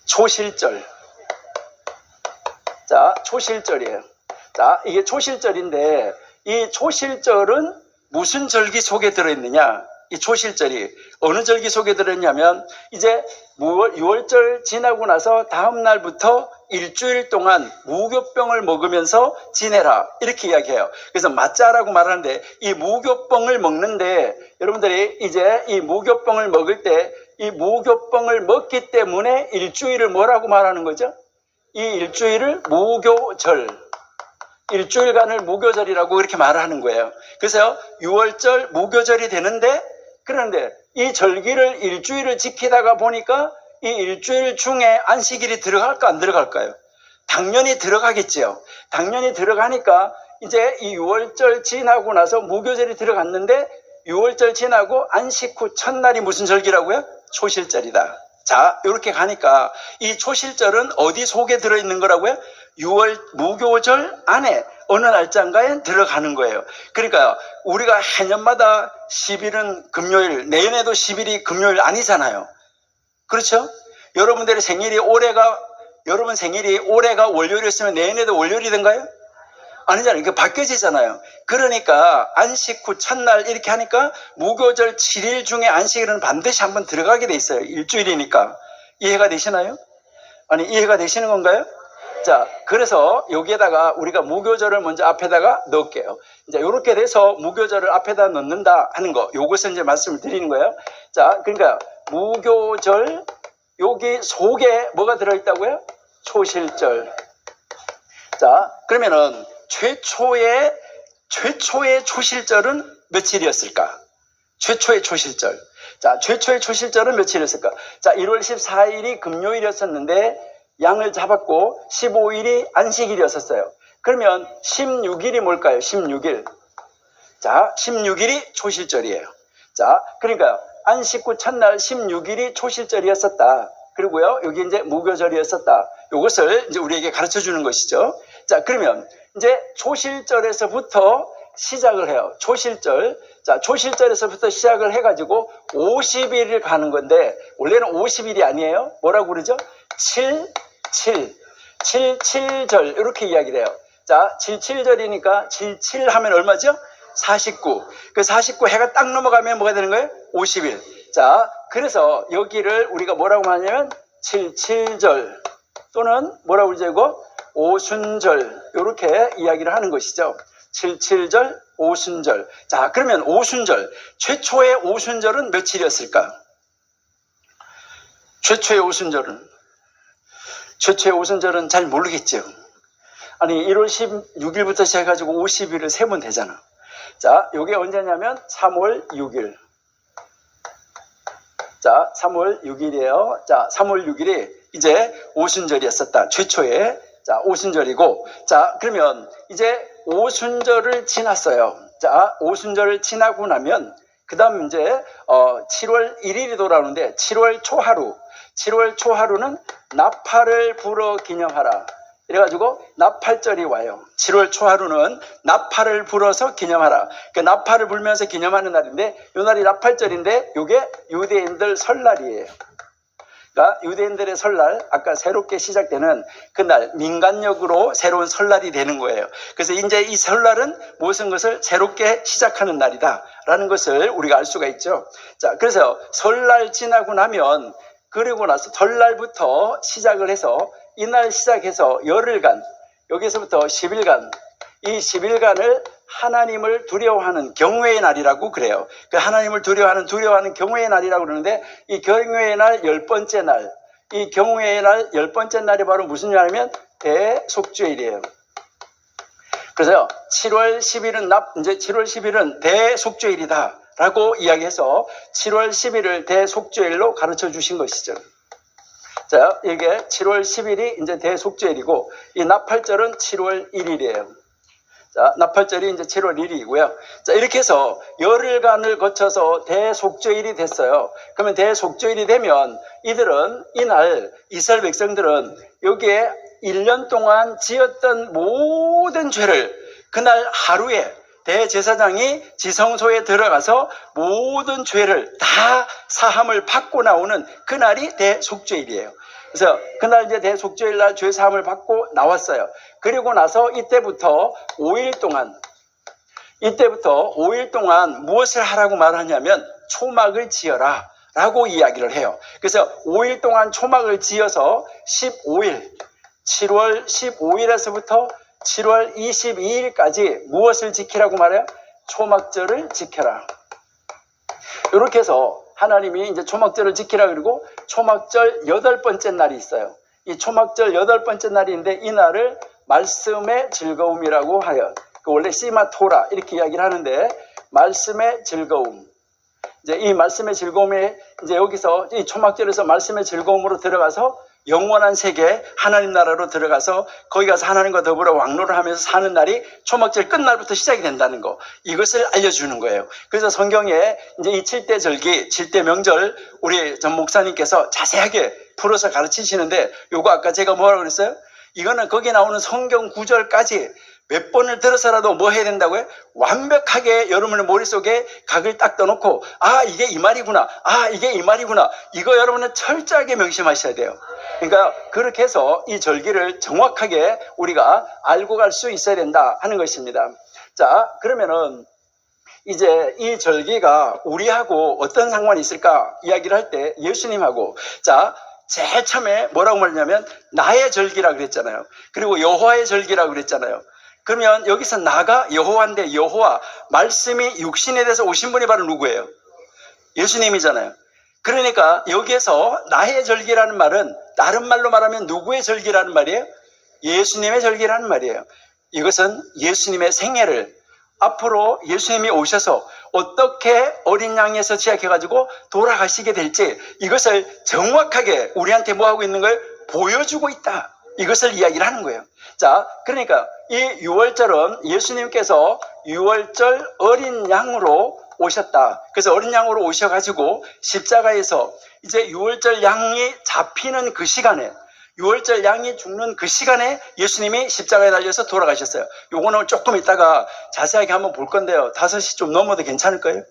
초실절. 자, 초실절이에요. 자, 이게 초실절인데 이 초실절은 무슨 절기 속에 들어있느냐? 이 초실절이 어느 절기 속에 들어있냐면 이제 6월절 지나고 나서 다음 날부터 일주일 동안 무교병을 먹으면서 지내라 이렇게 이야기해요. 그래서 맞자라고 말하는데 이 무교병을 먹는데 여러분들이 이제 이 무교병을 먹을 때 이 무교병을 먹기 때문에 일주일을 뭐라고 말하는 거죠? 이 일주일을 무교절, 일주일간을 무교절이라고 이렇게 말을 하는 거예요. 그래서 6월절 무교절이 되는데, 그런데 이 절기를 일주일을 지키다가 보니까 이 일주일 중에 안식일이 들어갈까 안 들어갈까요? 당연히 들어가겠죠. 당연히 들어가니까 이제 이 6월절 지나고 나서 무교절이 들어갔는데 6월절 지나고 안식 후 첫날이 무슨 절기라고요? 초실절이다. 자, 이렇게 가니까 이 초실절은 어디 속에 들어있는 거라고요? 6월 무교절 안에 어느 날짜인가에 들어가는 거예요. 그러니까 우리가 해년마다 10일은 금요일, 내년에도 10일이 금요일 아니잖아요. 그렇죠? 여러분 생일이 올해가 월요일이었으면 내년에도 월요일이던가요? 아니잖아요. 이게 바뀌어지잖아요. 그러니까 안식 후 첫날 이렇게 하니까 무교절 7일 중에 안식일은 반드시 한번 들어가게 돼 있어요. 일주일이니까. 이해가 되시나요? 아니, 이해가 되시는 건가요? 자, 그래서 여기에다가 우리가 무교절을 먼저 앞에다가 넣을게요. 이제 이렇게 돼서 무교절을 앞에다 넣는다 하는 거, 요것을 이제 말씀을 드리는 거예요. 자, 그러니까 무교절, 여기 속에 뭐가 들어있다고요? 초실절. 자, 그러면은 최초의 초실절은 며칠이었을까? 최초의 초실절. 자, 최초의 초실절은 며칠이었을까? 자, 1월 14일이 금요일이었었는데 양을 잡았고 15일이 안식일이었었어요. 그러면 16일이 뭘까요? 16일. 자, 16일이 초실절이에요. 자, 그러니까 안식 후 첫날 16일이 초실절이었었다. 그리고요, 여기 이제 무교절이었었다. 이것을 이제 우리에게 가르쳐 주는 것이죠. 자, 그러면 이제 초실절에서부터 시작을 해요. 초실절. 자, 초실절에서부터 시작을 해가지고 50일을 가는 건데, 원래는 50일이 아니에요. 뭐라고 그러죠? 77절. 이렇게 이야기를 해요. 자, 77절이니까 77 하면 얼마죠? 49. 그 49 해가 딱 넘어가면 뭐가 되는 거예요? 50일. 자, 그래서 여기를 우리가 뭐라고 하냐면 77절 또는 뭐라고 그러죠? 이거? 오순절. 이렇게 이야기를 하는 것이죠. 77절, 오순절. 자, 그러면 오순절. 최초의 오순절은 며칠이었을까? 최초의 오순절은 잘 모르겠죠. 아니, 1월 16일부터 시작해가지고 50일을 세면 되잖아. 자, 이게 언제냐면 3월 6일. 자, 3월 6일이에요. 자, 3월 6일이 이제 오순절이었었다. 최초의. 자, 오순절이고. 자, 그러면 이제 오순절을 지났어요. 자, 오순절을 지나고 나면 그 다음 이제 7월 1일이 돌아오는데 7월 초하루. 7월 초하루는 나팔을 불어 기념하라. 이래가지고 나팔절이 와요. 7월 초하루는 나팔을 불어서 기념하라. 그 나팔을 불면서 기념하는 날인데 이 날이 나팔절인데 이게 유대인들 설날이에요. 그러니까 유대인들의 설날, 아까 새롭게 시작되는 그날 민간력으로 새로운 설날이 되는 거예요. 그래서 이제 이 설날은 무슨 것을 새롭게 시작하는 날이다라는 것을 우리가 알 수가 있죠. 자, 그래서 설날 지나고 나면 그리고 나서 설날부터 시작을 해서 이날 시작해서 열흘간 여기서부터 10일간 이 10일간을 하나님을 두려워하는 경외의 날이라고 그래요. 그 하나님을 두려워하는 경외의 날이라고 그러는데 이 경외의 날 10번째 날, 이 경외의 날 10번째 날이 바로 무슨 날이냐면 대속죄일이에요. 그래서 7월 10일은 이제 7월 10일은 대속죄일이다 라고 이야기해서 7월 10일을 대속죄일로 가르쳐 주신 것이죠. 자, 이게 7월 10일이 이제 대속죄일이고 이 나팔절은 7월 1일이에요. 자, 나팔절이 이제 7월 1일이고요. 자, 이렇게 해서 열흘간을 거쳐서 대속죄일이 됐어요. 그러면 대속죄일이 되면 이들은 이날 이스라엘 백성들은 여기에 1년 동안 지었던 모든 죄를 그날 하루에 대제사장이 지성소에 들어가서 모든 죄를 다 사함을 받고 나오는 그날이 대속죄일이에요. 그래서 그날 이제 대속죄일 날 죄 사함을 받고 나왔어요. 그리고 나서 이때부터 5일 동안 무엇을 하라고 말하냐면 초막을 지어라 라고 이야기를 해요. 그래서 5일 동안 초막을 지어서 15일, 7월 15일에서부터 7월 22일까지 무엇을 지키라고 말해요? 초막절을 지켜라. 이렇게 해서 하나님이 이제 초막절을 지키라 그러고 초막절 8번째 날이 있어요. 이 초막절 8번째 날인데 이 날을 말씀의 즐거움이라고 하여 원래 시마토라 이렇게 이야기를 하는데 말씀의 즐거움. 이제 이 말씀의 즐거움에 이제 여기서 이 초막절에서 말씀의 즐거움으로 들어가서 영원한 세계 하나님 나라로 들어가서 거기 가서 하나님과 더불어 왕노를 하면서 사는 날이 초막절 끝날부터 시작이 된다는 거, 이것을 알려주는 거예요. 그래서 성경에 이제 이 7대 절기, 7대 명절 우리 전 목사님께서 자세하게 풀어서 가르치시는데 요거 아까 제가 뭐라고 그랬어요? 이거는 거기 나오는 성경 구절까지 몇 번을 들어서라도 뭐 해야 된다고요? 완벽하게 여러분의 머릿속에 각을 딱 떠놓고 아 이게 이 말이구나, 아 이게 이 말이구나, 이거 여러분은 철저하게 명심하셔야 돼요. 그러니까 그렇게 해서 이 절기를 정확하게 우리가 알고 갈 수 있어야 된다 하는 것입니다. 자, 그러면은 이제 이 절기가 우리하고 어떤 상관이 있을까 이야기를 할 때 예수님하고, 자, 제일 처음에 뭐라고 말했냐면 나의 절기라 그랬잖아요. 그리고 여호와의 절기라 그랬잖아요. 그러면 여기서 나가 여호와인데 여호와 말씀이 육신에 대해서 오신 분이 바로 누구예요? 예수님이잖아요. 그러니까 여기에서 나의 절기라는 말은 다른 말로 말하면 누구의 절기라는 말이에요? 예수님의 절기라는 말이에요. 이것은 예수님의 생애를 앞으로 예수님이 오셔서 어떻게 어린 양에서 시작해가지고 돌아가시게 될지 이것을 정확하게 우리한테 뭐하고 있는 걸 보여주고 있다. 이것을 이야기를 하는 거예요. 자, 그러니까 이 유월절은 예수님께서 유월절 어린 양으로 오셨다. 그래서 어린 양으로 오셔가지고 십자가에서 이제 유월절 양이 잡히는 그 시간에, 유월절 양이 죽는 그 시간에 예수님이 십자가에 달려서 돌아가셨어요. 요거는 조금 이따가 자세하게 한번 볼 건데요. 5시 좀 넘어도 괜찮을까요?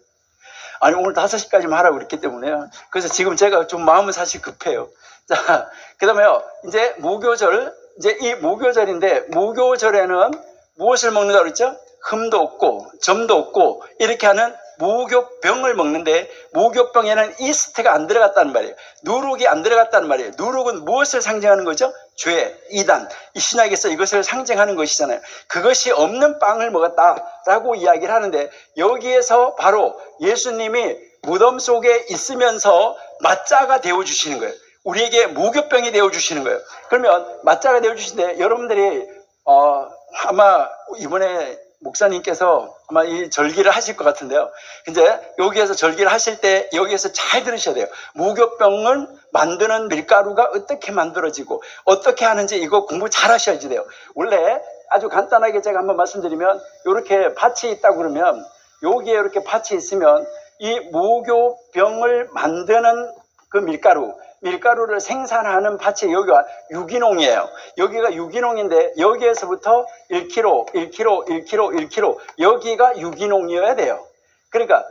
아니, 오늘 5시까지만 하라고 그랬기 때문에요. 그래서 지금 제가 좀 마음은 사실 급해요. 자, 그 다음에요. 이제 무교절, 이제 이 무교절인데, 무교절에는 무엇을 먹는다고 그랬죠? 흠도 없고, 점도 없고, 이렇게 하는 무교병을 먹는데, 무교병에는 이스트가 안 들어갔다는 말이에요. 누룩이 안 들어갔다는 말이에요. 누룩은 무엇을 상징하는 거죠? 죄, 이단. 이 신약에서 이것을 상징하는 것이잖아요. 그것이 없는 빵을 먹었다라고 이야기를 하는데, 여기에서 바로 예수님이 무덤 속에 있으면서 맞자가 되어주시는 거예요. 우리에게 무교병이 되어주시는 거예요. 그러면 맞자가 되어주시는데, 여러분들이 아마 이번에 목사님께서 아마 이 절기를 하실 것 같은데요. 이제 여기에서 절기를 하실 때 여기에서 잘 들으셔야 돼요. 무교병을 만드는 밀가루가 어떻게 만들어지고 어떻게 하는지 이거 공부 잘 하셔야지 돼요. 원래 아주 간단하게 제가 한번 말씀드리면, 이렇게 밭이 있다고 그러면 여기에 이렇게 밭이 있으면 이 무교병을 만드는 그 밀가루, 밀가루를 생산하는 밭이 여기가 유기농이에요. 여기가 유기농인데 여기에서부터 1kg, 1kg, 1kg, 1kg 여기가 유기농이어야 돼요. 그러니까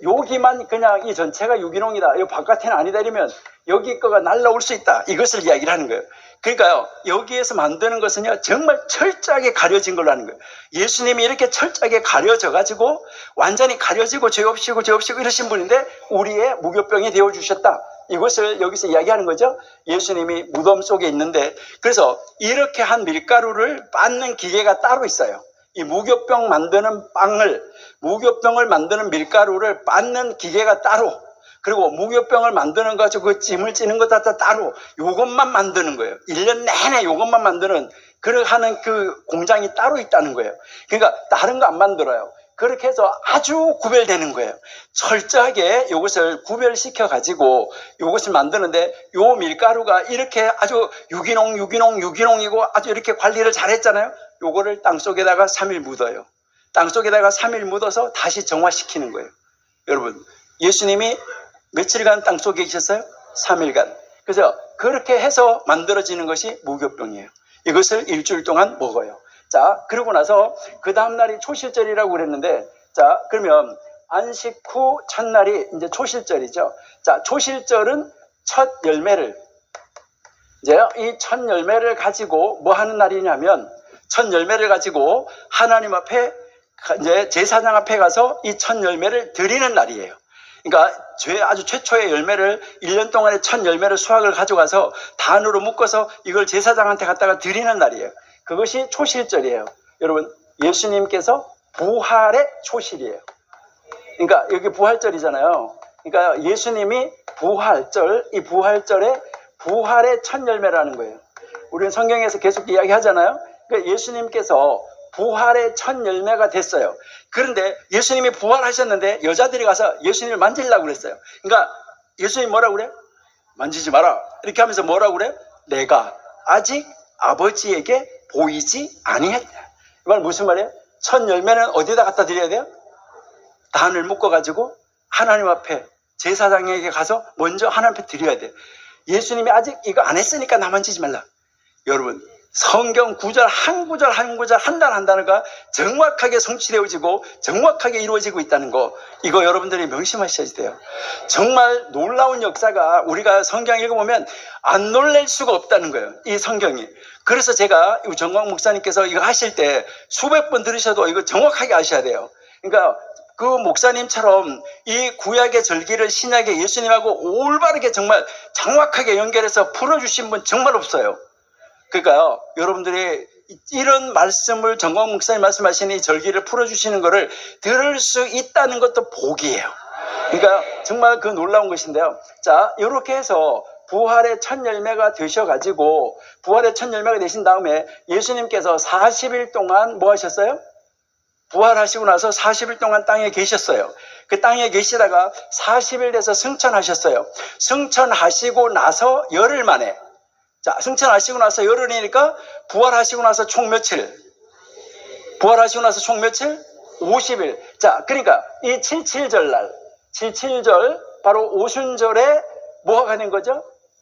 여기만 그냥 이 전체가 유기농이다. 이 바깥에는 아니다 이러면 여기 거가 날라올 수 있다. 이것을 이야기를 하는 거예요. 그러니까요, 여기에서 만드는 것은요, 정말 철저하게 가려진 걸로 하는 거예요. 예수님이 이렇게 철저하게 가려져가지고, 완전히 가려지고, 죄 없이고 이러신 분인데, 우리의 무교병이 되어주셨다. 이것을 여기서 이야기하는 거죠. 예수님이 무덤 속에 있는데, 그래서 이렇게 한 밀가루를 빻는 기계가 따로 있어요. 이 무교병 만드는 무교병을 만드는 밀가루를 빻는 기계가 따로, 그리고 무교병을 만드는 거 가지고 그 찜을 찌는 것 다 따로 요것만 만드는 거예요. 1년 내내 요것만 만드는 하는 그 공장이 따로 있다는 거예요. 그러니까 다른 거 안 만들어요. 그렇게 해서 아주 구별되는 거예요. 철저하게 이것을 구별시켜 가지고 이것을 만드는데 요 밀가루가 이렇게 아주 유기농이고 아주 이렇게 관리를 잘했잖아요. 요거를 땅속에다가 3일 묻어요. 땅속에다가 3일 묻어서 다시 정화시키는 거예요. 여러분, 예수님이 며칠간 땅속에 계셨어요? 3일간. 그래서 그렇게 해서 만들어지는 것이 무교병이에요. 이것을 일주일 동안 먹어요. 자, 그러고 나서 그 다음날이 초실절이라고 그랬는데, 자, 그러면 안식 후 첫날이 이제 초실절이죠. 자, 초실절은 첫 열매를, 이제 이 첫 열매를 가지고 뭐 하는 날이냐면, 첫 열매를 가지고 하나님 앞에, 이제 제사장 앞에 가서 이 첫 열매를 드리는 날이에요. 그러니까 아주 최초의 열매를 1년 동안의 첫 열매를 수확을 가져가서 단으로 묶어서 이걸 제사장한테 갖다가 드리는 날이에요. 그것이 초실절이에요. 여러분, 예수님께서 부활의 초실이에요. 그러니까 여기 부활절이잖아요. 그러니까 예수님이 부활절, 이 부활절에 부활의 첫 열매라는 거예요. 우리는 성경에서 계속 이야기하잖아요. 그러니까 예수님께서 부활의 첫 열매가 됐어요. 그런데 예수님이 부활하셨는데 여자들이 가서 예수님을 만지려고 그랬어요. 그러니까 예수님 뭐라고 그래? 만지지 마라. 이렇게 하면서 뭐라고 그래? 내가 아직 아버지에게 보이지 아니했다. 이 말 무슨 말이에요? 첫 열매는 어디다 갖다 드려야 돼요? 단을 묶어가지고 하나님 앞에 제사장에게 가서 먼저 하나님 앞에 드려야 돼요. 예수님이 아직 이거 안 했으니까 나 만지지 말라. 여러분, 성경 구절 한 구절 한 단 한 단어가 정확하게 성취되어지고 정확하게 이루어지고 있다는 거, 이거 여러분들이 명심하셔야 돼요. 정말 놀라운 역사가 우리가 성경 읽어보면 안 놀랄 수가 없다는 거예요, 이 성경이. 그래서 제가 정광 목사님께서 이거 하실 때 수백 번 들으셔도 이거 정확하게 아셔야 돼요. 그러니까 그 목사님처럼 이 구약의 절기를 신약의 예수님하고 올바르게 정말 정확하게 연결해서 풀어주신 분 정말 없어요. 그러니까요, 여러분들이 이런 말씀을 정광 목사님 말씀하시는 이 절기를 풀어주시는 것을 들을 수 있다는 것도 복이에요. 그러니까 정말 그 놀라운 것인데요. 자, 이렇게 해서 부활의 첫 열매가 되셔가지고, 부활의 첫 열매가 되신 다음에 예수님께서 40일 동안 뭐 하셨어요? 부활하시고 나서 40일 동안 땅에 계셨어요. 그 땅에 계시다가 40일 돼서 승천하셨어요. 승천하시고 나서 열흘 만에, 자, 승천하시고 나서 열흘이니까 부활하시고 나서 총 며칠? 부활하시고 나서 총 며칠? 50일. 자, 그러니까 이 77절 날, 77절, 바로 오순절에 뭐가 된 거죠?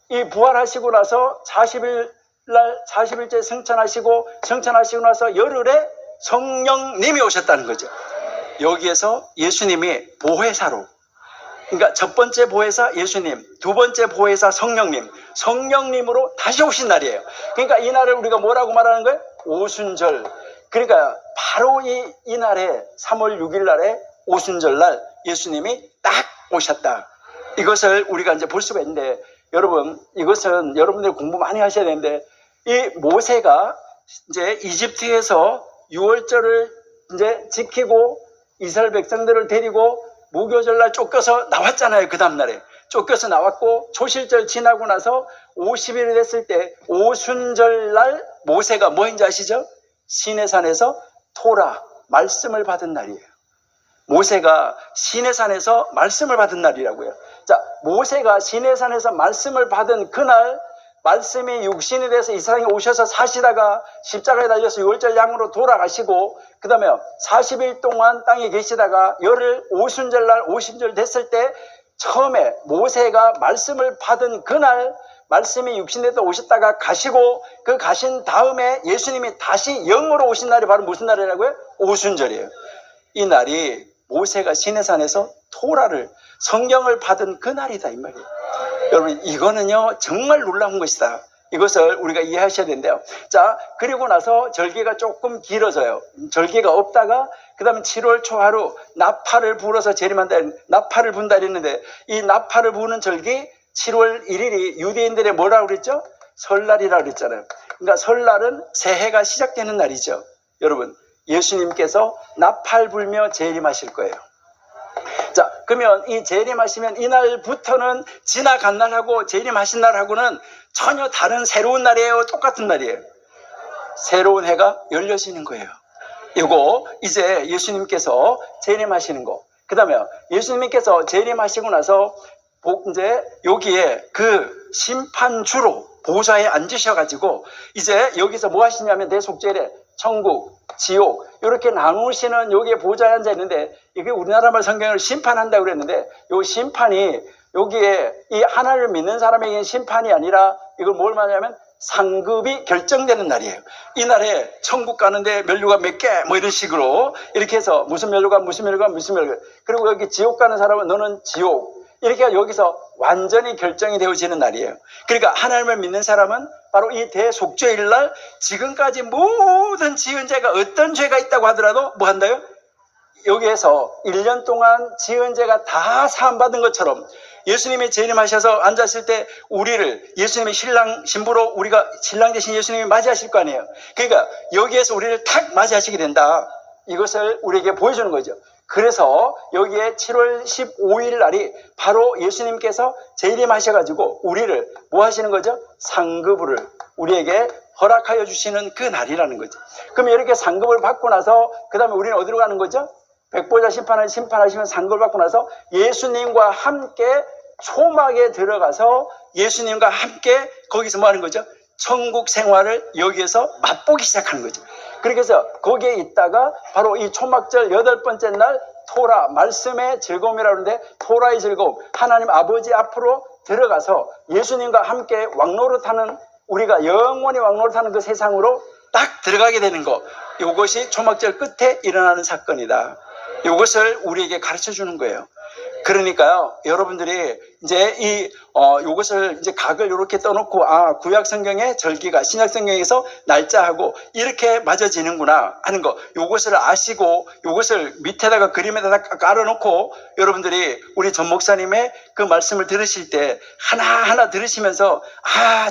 이 부활하시고 나서 40일 날, 40일째 승천하시고 나서 열흘에 성령님이 오셨다는 거죠. 여기에서 예수님이 보혜사로, 그러니까 첫 번째 보혜사 예수님, 두 번째 보혜사 성령님으로 다시 오신 날이에요. 그러니까 이 날을 우리가 뭐라고 말하는 거예요? 오순절. 그러니까 바로 이 날에 3월 6일 날에 오순절 날 예수님이 딱 오셨다. 이것을 우리가 이제 볼 수가 있는데, 여러분, 이것은 여러분들이 공부 많이 하셔야 되는데, 이 모세가 이제 이집트에서 6월절을 이제 지키고 이스라엘 백성들을 데리고 무교절날 쫓겨서 나왔잖아요. 그 다음날에 쫓겨서 나왔고, 초실절 지나고 나서 50일이 됐을 때 오순절날 모세가 뭐 했는지 아시죠? 시내산에서 토라, 말씀을 받은 날이에요. 모세가 시내산에서 말씀을 받은 날이라고요. 자, 모세가 시내산에서 말씀을 받은 그날, 말씀이 육신이 돼서 이 세상에 오셔서 사시다가 십자가에 달려서 6월절 양으로 돌아가시고, 그 다음에 40일 동안 땅에 계시다가 열흘 오순절날 50절 됐을 때 처음에 모세가 말씀을 받은 그날 말씀이 육신에서 오셨다가 가시고 그 가신 다음에 예수님이 다시 영으로 오신 날이 바로 무슨 날이라고요? 오순절이에요. 이 날이 모세가 시내산에서 토라를 성경을 받은 그 날이다 이 말이에요. 여러분 이거는요 정말 놀라운 것이다. 이것을 우리가 이해하셔야 되는데요. 자, 그리고 나서 절기가 조금 길어져요. 절기가 없다가 그 다음에 7월 초하루 나팔을 불어서 재림한다, 나팔을 분다 했는데 이 나팔을 부는 절기 7월 1일이 유대인들의 뭐라고 그랬죠? 설날이라고 그랬잖아요. 그러니까 설날은 새해가 시작되는 날이죠. 여러분 예수님께서 나팔 불며 재림하실 거예요. 자, 그러면 이 재림하시면 이날부터는 지나간 날하고 재림하신 날하고는 전혀 다른 새로운 날이에요? 똑같은 날이에요? 새로운 해가 열려지는 거예요. 이거 이제 예수님께서 재림하시는 거. 그 다음에 예수님께서 재림하시고 나서 이제 여기에 그 심판주로 보좌에 앉으셔가지고 이제 여기서 뭐 하시냐면 내 속죄래 천국, 지옥 이렇게 나누시는 여기에 보좌에 앉아 있는데 이게 우리나라 말 성경을 심판한다고 그랬는데 이 심판이 여기에 이 하나님을 믿는 사람에게는 심판이 아니라 이걸 뭘 말하냐면 상급이 결정되는 날이에요. 이 날에 천국 가는데 면류가 몇 개 뭐 이런 식으로 이렇게 해서 무슨 면류가 무슨 면류가 무슨 면류가 그리고 여기 지옥 가는 사람은 너는 지옥 이렇게 여기서 완전히 결정이 되어지는 날이에요. 그러니까 하나님을 믿는 사람은 바로 이 대속죄일 날 지금까지 모든 지은 죄가 어떤 죄가 있다고 하더라도 뭐 한다요? 여기에서 1년 동안 지은 죄가 다 사함받은 것처럼 예수님이 재림하셔서 앉았을 때 우리를 예수님의 신랑 신부로 우리가 신랑 대신 예수님이 맞이하실 거 아니에요. 그러니까 여기에서 우리를 탁 맞이하시게 된다. 이것을 우리에게 보여주는 거죠. 그래서 여기에 7월 15일 날이 바로 예수님께서 재림하셔가지고 우리를 뭐 하시는 거죠? 상급을 우리에게 허락하여 주시는 그 날이라는 거죠. 그럼 이렇게 상급을 받고 나서 그 다음에 우리는 어디로 가는 거죠? 백보자 심판을 심판하시면 상급을 받고 나서 예수님과 함께 초막에 들어가서 예수님과 함께 거기서 뭐 하는 거죠? 천국 생활을 여기에서 맛보기 시작하는 거죠. 그렇게 해서 거기에 있다가 바로 이 초막절 8번째 날 토라 말씀의 즐거움이라고 하는데 토라의 즐거움 하나님 아버지 앞으로 들어가서 예수님과 함께 왕노릇하는 우리가 영원히 왕노릇하는 그 세상으로 딱 들어가게 되는 거 이것이 초막절 끝에 일어나는 사건이다. 이것을 우리에게 가르쳐 주는 거예요. 그러니까요, 여러분들이 이제 요것을 이제 각을 이렇게 떠놓고, 구약 성경의 절기가 신약 성경에서 날짜하고 이렇게 맞아지는구나 하는 거, 요것을 아시고, 요것을 밑에다가 그림에다가 깔아놓고, 여러분들이 우리 전 목사님의 그 말씀을 들으실 때, 하나하나 들으시면서,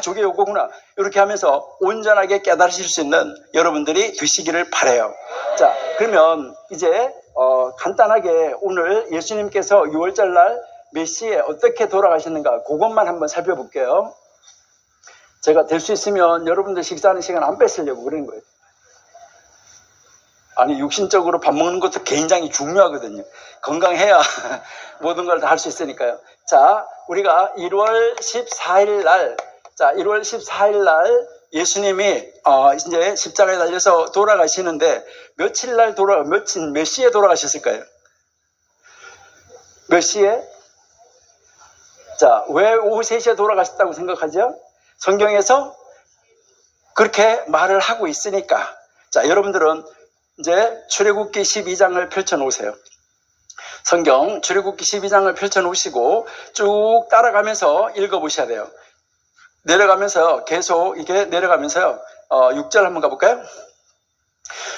저게 요거구나. 이렇게 하면서 온전하게 깨달으실 수 있는 여러분들이 되시기를 바라요. 자, 그러면 이제, 간단하게 오늘 예수님께서 6월절 날 몇 시에 어떻게 돌아가셨는가 그것만 한번 살펴볼게요. 제가 될 수 있으면 여러분들 식사하는 시간 안 뺏으려고 그러는 거예요. 아니 육신적으로 밥 먹는 것도 굉장히 중요하거든요. 건강해야 모든 걸 다 할 수 있으니까요. 자, 우리가 1월 14일 날 자, 1월 14일 날 예수님이 이제 십자가에 달려서 돌아가시는데 며칠 날 몇 시에 돌아가셨을까요? 몇 시에? 자, 왜 오후 3시에 돌아가셨다고 생각하죠? 성경에서 그렇게 말을 하고 있으니까. 자, 여러분들은 이제 출애굽기 12장을 펼쳐 놓으세요. 성경 출애굽기 12장을 펼쳐 놓으시고 쭉 따라가면서 읽어 보셔야 돼요. 내려가면서 계속 이게 내려가면서요. 6절 한번 가볼까요?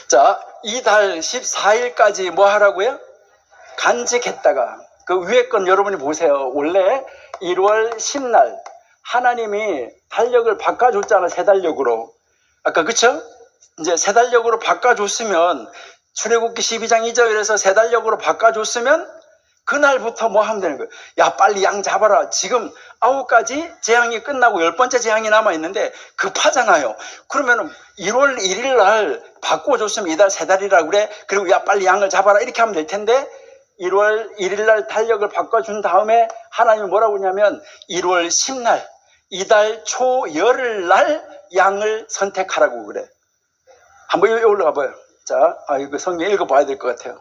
자, 이달 14일까지 뭐 하라고요? 간직했다가 그 위에 건 여러분이 보세요. 원래 1월 10날 하나님이 달력을 바꿔줬잖아. 새 달력으로. 아까 그쵸? 이제 새 달력으로 바꿔줬으면 출애굽기 12장 2절에서 새 달력으로 바꿔줬으면 그날부터 뭐 하면 되는 거예요? 야, 빨리 양 잡아라. 지금 9가지 재앙이 끝나고 10번째 재앙이 남아있는데 급하잖아요. 그러면은 1월 1일 날 바꿔줬으면 이달 세 달이라고 그래. 그리고 야, 빨리 양을 잡아라. 이렇게 하면 될 텐데 1월 1일 날 달력을 바꿔준 다음에 하나님이 뭐라고 하냐면 1월 10날 이달 초열흘 날 양을 선택하라고 그래. 한번 여기 올라가 봐요. 자, 이거 성경 읽어봐야 될 것 같아요.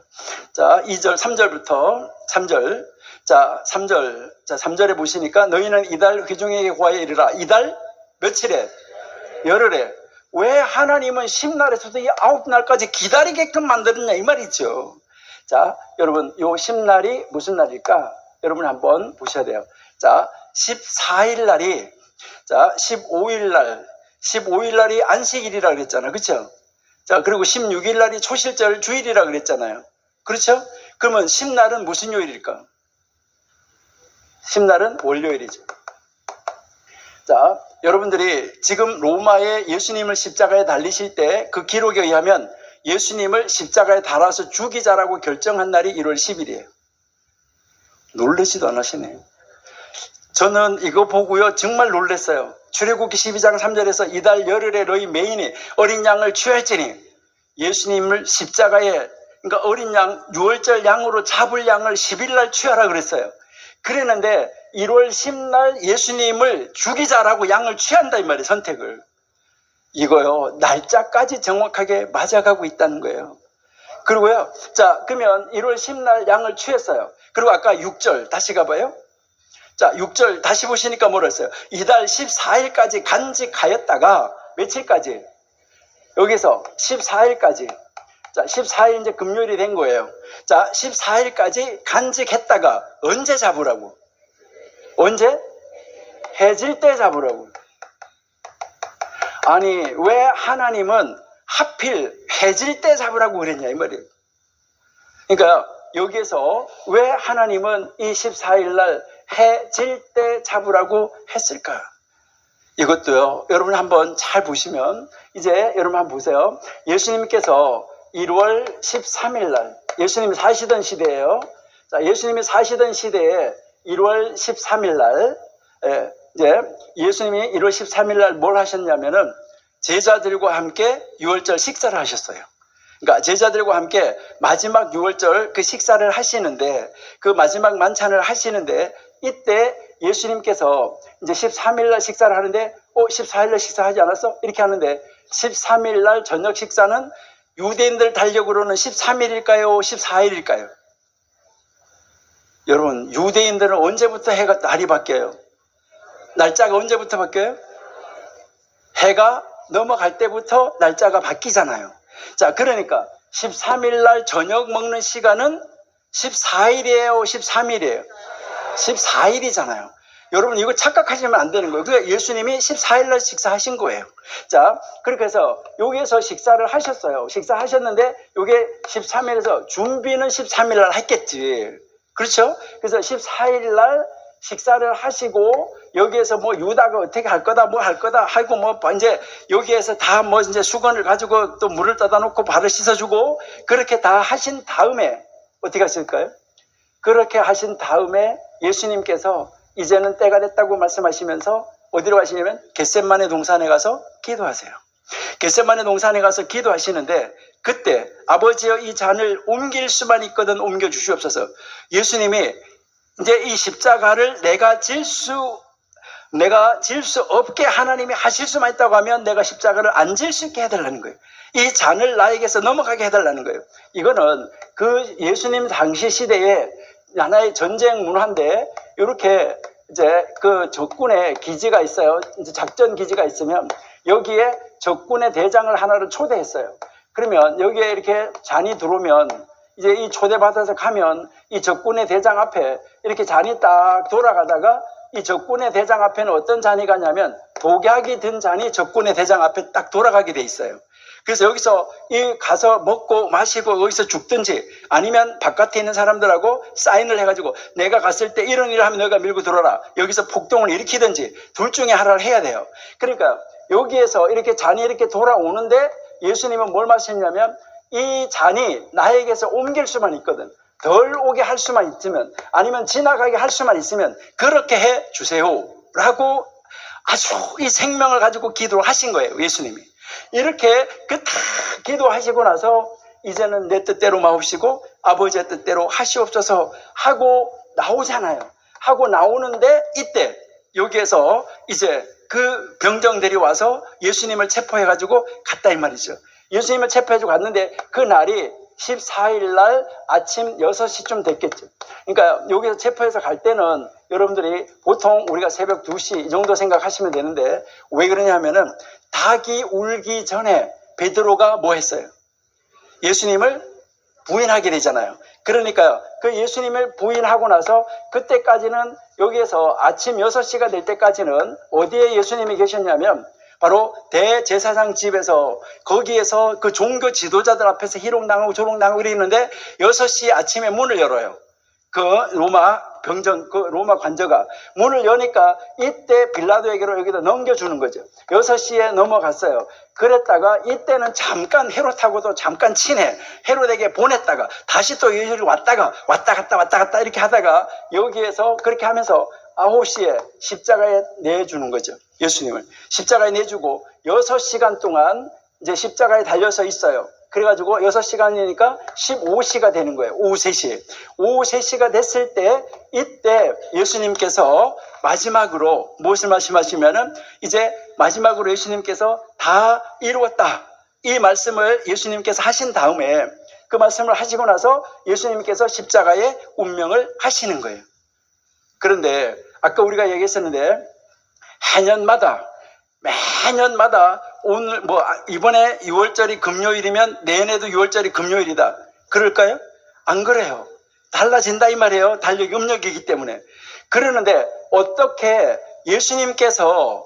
자, 2절, 3절부터 3절. 자, 3절. 자, 3절에 보시니까 너희는 이달 회중에게 고하여 이르라. 이달 며칠에? 열흘에. 왜 하나님은 10날에서도 이 9날까지 기다리게끔 만들었냐 이 말이죠. 자, 여러분 요 10날이 무슨 날일까? 여러분 한번 보셔야 돼요. 자, 14일 날이, 자, 15일 날, 15일 날이 안식일이라 그랬잖아요. 그렇죠? 자, 그리고 16일 날이 초실절 주일이라 그랬잖아요. 그렇죠? 그러면 10날은 무슨 요일일까? 10날은 월요일이죠. 자, 여러분들이 지금 로마에 예수님을 십자가에 달리실 때 그 기록에 의하면 예수님을 십자가에 달아서 죽이자라고 결정한 날이 1월 10일이에요. 놀라지도 않으시네요. 저는 이거 보고요 정말 놀랐어요. 출애굽기 12장 3절에서 이달 열흘에 너희 메인이 어린 양을 취할지니, 예수님을 십자가에, 그러니까 어린 양, 6월절 양으로 잡을 양을 10일 날 취하라 그랬어요. 그랬는데 1월 10날 예수님을 죽이자라고 양을 취한다 이 말이에요. 선택을. 이거요 날짜까지 정확하게 맞아가고 있다는 거예요. 그리고요, 자, 그러면 1월 10날 양을 취했어요. 그리고 아까 6절 다시 가봐요. 자, 6절 다시 보시니까 뭐라 했어요? 이달 14일까지 간직하였다가 며칠까지? 여기서 14일까지. 자, 14일 이제 금요일이 된 거예요. 자, 14일까지 간직했다가 언제 잡으라고? 언제? 해질 때 잡으라고. 아니, 왜 하나님은 하필 해질 때 잡으라고 그랬냐 이 말이에요. 그러니까 여기에서 왜 하나님은 이 14일 날 해질 때 잡으라고 했을까? 이것도요, 여러분 한번 잘 보시면, 이제 여러분 한번 보세요. 예수님께서 1월 13일 날, 예수님이 사시던 시대예요. 자, 예수님이 사시던 시대에 1월 13일 날, 이제 예수님이 1월 13일 날 뭘 하셨냐면은 제자들과 함께 6월절 식사를 하셨어요. 그러니까 제자들과 함께 마지막 6월절 그 식사를 하시는데, 그 마지막 만찬을 하시는데, 이때 예수님께서 이제 13일 날 식사를 하는데, 14일 날 식사하지 않았어? 이렇게 하는데, 13일 날 저녁 식사는 유대인들 달력으로는 13일일까요? 14일일까요? 여러분, 유대인들은 언제부터 해가 날이 바뀌어요? 날짜가 언제부터 바뀌어요? 해가 넘어갈 때부터 날짜가 바뀌잖아요. 자, 그러니까 13일 날 저녁 먹는 시간은 14일이에요? 13일이에요? 14일이잖아요. 여러분, 이거 착각하시면 안 되는 거예요. 그러니까 예수님이 14일 날 식사하신 거예요. 자, 그렇게 해서 여기에서 식사를 하셨어요. 식사하셨는데 이게 13일에서 준비는 13일 날 했겠지. 그렇죠? 그래서 14일 날 식사를 하시고, 여기에서 뭐 유다가 어떻게 할 거다, 뭐 할 거다 하고, 뭐 이제 여기에서 다 뭐 이제 수건을 가지고 또 물을 떠다 놓고 발을 씻어주고, 그렇게 다 하신 다음에 어떻게 하실까요? 그렇게 하신 다음에 예수님께서 이제는 때가 됐다고 말씀하시면서 어디로 가시냐면 겟세마네 동산에 가서 기도하세요. 겟세마네 동산에 가서 기도하시는데, 그때 아버지여 이 잔을 옮길 수만 있거든 옮겨 주시옵소서. 예수님이 이제 이 십자가를 내가 질 수 없게 하나님이 하실 수만 있다고 하면 내가 십자가를 안 질 수 있게 해달라는 거예요. 이 잔을 나에게서 넘어가게 해달라는 거예요. 이거는 그 예수님 당시 시대에 하나의 전쟁 문화인데, 이렇게 이제 그 적군의 기지가 있어요. 이제 작전 기지가 있으면 여기에 적군의 대장을 하나를 초대했어요. 그러면 여기에 이렇게 잔이 들어오면 이제 이 초대받아서 가면 이 적군의 대장 앞에 이렇게 잔이 딱 돌아가다가, 이 적군의 대장 앞에는 어떤 잔이 가냐면 독약이 든 잔이 적군의 대장 앞에 딱 돌아가게 돼 있어요. 그래서 여기서 이 가서 먹고 마시고 여기서 죽든지, 아니면 바깥에 있는 사람들하고 사인을 해가지고 내가 갔을 때 이런 일을 하면 너가 밀고 들어라, 여기서 폭동을 일으키든지 둘 중에 하나를 해야 돼요. 그러니까 여기에서 이렇게 잔이 이렇게 돌아오는데 예수님은 뭘 말씀했냐면, 이 잔이 나에게서 옮길 수만 있거든, 덜 오게 할 수만 있으면, 아니면 지나가게 할 수만 있으면 그렇게 해 주세요 라고 아주 이 생명을 가지고 기도하신 거예요. 예수님이 이렇게 다 기도하시고 나서 이제는 내 뜻대로 마옵시고 아버지의 뜻대로 하시옵소서 하고 나오잖아요. 하고 나오는데, 이때 여기에서 이제 그 병정들이 와서 예수님을 체포해가지고 갔다 이 말이죠. 예수님을 체포해주고 갔는데, 그 날이 14일 날 아침 6시쯤 됐겠죠. 그러니까 여기서 체포해서 갈 때는 여러분들이 보통 우리가 새벽 2시 이 정도 생각하시면 되는데, 왜 그러냐면은 닭이 울기 전에 베드로가 뭐 했어요? 예수님을 부인하게 되잖아요. 그러니까요, 그 예수님을 부인하고 나서 그때까지는 여기에서 아침 6시가 될 때까지는 어디에 예수님이 계셨냐면 바로 대제사장 집에서, 거기에서 그 종교 지도자들 앞에서 희롱당하고 조롱당하고 이랬는데 6시 아침에 문을 열어요. 그 로마 병정, 그 로마 관저가 문을 여니까 이때 빌라도에게로 여기다 넘겨주는 거죠. 6시에 넘어갔어요. 그랬다가 이때는 잠깐 헤롯하고도 잠깐 친해. 헤롯에게 보냈다가 다시 또 여기로 왔다 갔다 이렇게 하다가 여기에서 그렇게 하면서 9시에 십자가에 내주는 거죠. 예수님을 십자가에 내주고 6시간 동안 이제 십자가에 달려서 있어요. 그래가지고 6시간이니까 15시가 되는 거예요. 오후 3시. 오후 3시가 됐을 때 이때 예수님께서 마지막으로 무엇을 말씀하시면은 이제 마지막으로 예수님께서 다 이루었다, 이 말씀을 예수님께서 하신 다음에 그 말씀을 하시고 나서 예수님께서 십자가의 운명을 하시는 거예요. 그런데 아까 우리가 얘기했었는데 매년마다 오늘 이번에 6월절이 금요일이면 내년에도 6월절이 금요일이다 그럴까요? 안 그래요. 달라진다 이 말이에요. 달력이 음력이기 때문에. 그러는데 어떻게 예수님께서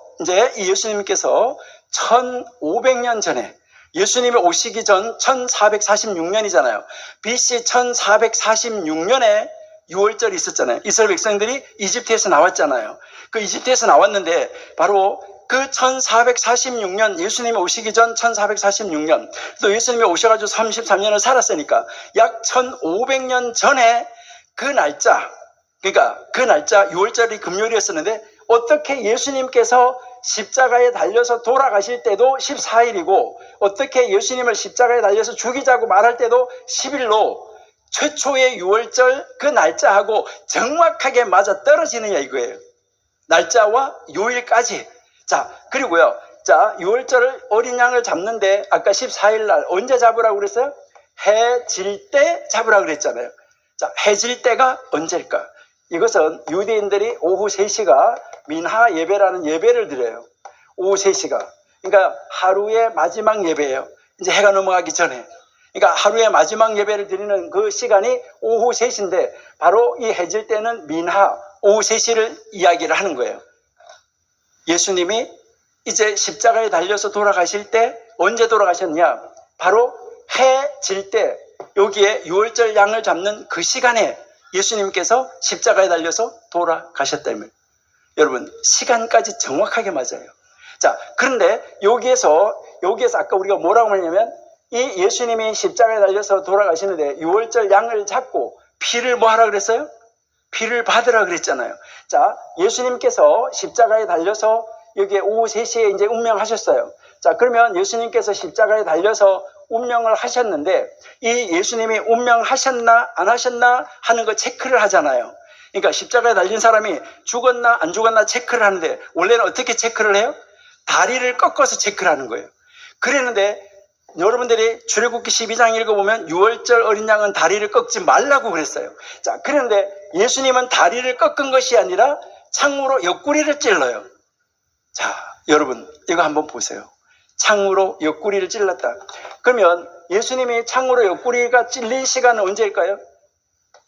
1500년 전에 예수님이 오시기 전 1446년이잖아요. BC 1446년에 6월절이 있었잖아요. 이스라엘 백성들이 이집트에서 나왔잖아요. 그 이집트에서 나왔는데 바로 그 1446년, 예수님이 오시기 전 1446년, 또 예수님이 오셔가지고 33년을 살았으니까 약 1500년 전에 그 날짜, 그러니까 그 날짜 6월절이 금요일이었었는데 어떻게 예수님께서 십자가에 달려서 돌아가실 때도 14일이고 어떻게 예수님을 십자가에 달려서 죽이자고 말할 때도 10일로 최초의 6월절 그 날짜하고 정확하게 맞아 떨어지느냐 이거예요. 날짜와 요일까지. 자, 그리고요. 자, 6월절을 어린 양을 잡는데 아까 14일 날 언제 잡으라고 그랬어요? 해 질 때 잡으라고 그랬잖아요. 자, 해 질 때가 언제일까? 이것은 유대인들이 오후 3시가 민하 예배라는 예배를 드려요. 오후 3시가. 그러니까 하루의 마지막 예배예요. 이제 해가 넘어가기 전에. 그러니까 하루의 마지막 예배를 드리는 그 시간이 오후 3시인데 바로 이 해질 때는 민하 오후 3시를 이야기를 하는 거예요. 예수님이 이제 십자가에 달려서 돌아가실 때 언제 돌아가셨냐? 바로 해 질 때 여기에 6월절 양을 잡는 그 시간에 예수님께서 십자가에 달려서 돌아가셨다면 여러분 시간까지 정확하게 맞아요. 자, 그런데 여기에서 아까 우리가 뭐라고 했냐면 이 예수님이 십자가에 달려서 돌아가시는데 6월절 양을 잡고 피를 뭐 하라 그랬어요? 피를 받으라 그랬잖아요. 자, 예수님께서 십자가에 달려서 여기에 오후 3시에 이제 운명하셨어요. 자, 그러면 예수님께서 십자가에 달려서 운명을 하셨는데 이 예수님이 운명하셨나 안 하셨나 하는 거 체크를 하잖아요. 그러니까 십자가에 달린 사람이 죽었나 안 죽었나 체크를 하는데 원래는 어떻게 체크를 해요? 다리를 꺾어서 체크를 하는 거예요. 그랬는데 여러분들이 출애굽기 12장 읽어보면 6월절 어린 양은 다리를 꺾지 말라고 그랬어요. 자, 그런데 예수님은 다리를 꺾은 것이 아니라 창으로 옆구리를 찔러요. 자, 여러분 이거 한번 보세요. 창으로 옆구리를 찔렀다. 그러면 예수님이 창으로 옆구리가 찔린 시간은 언제일까요?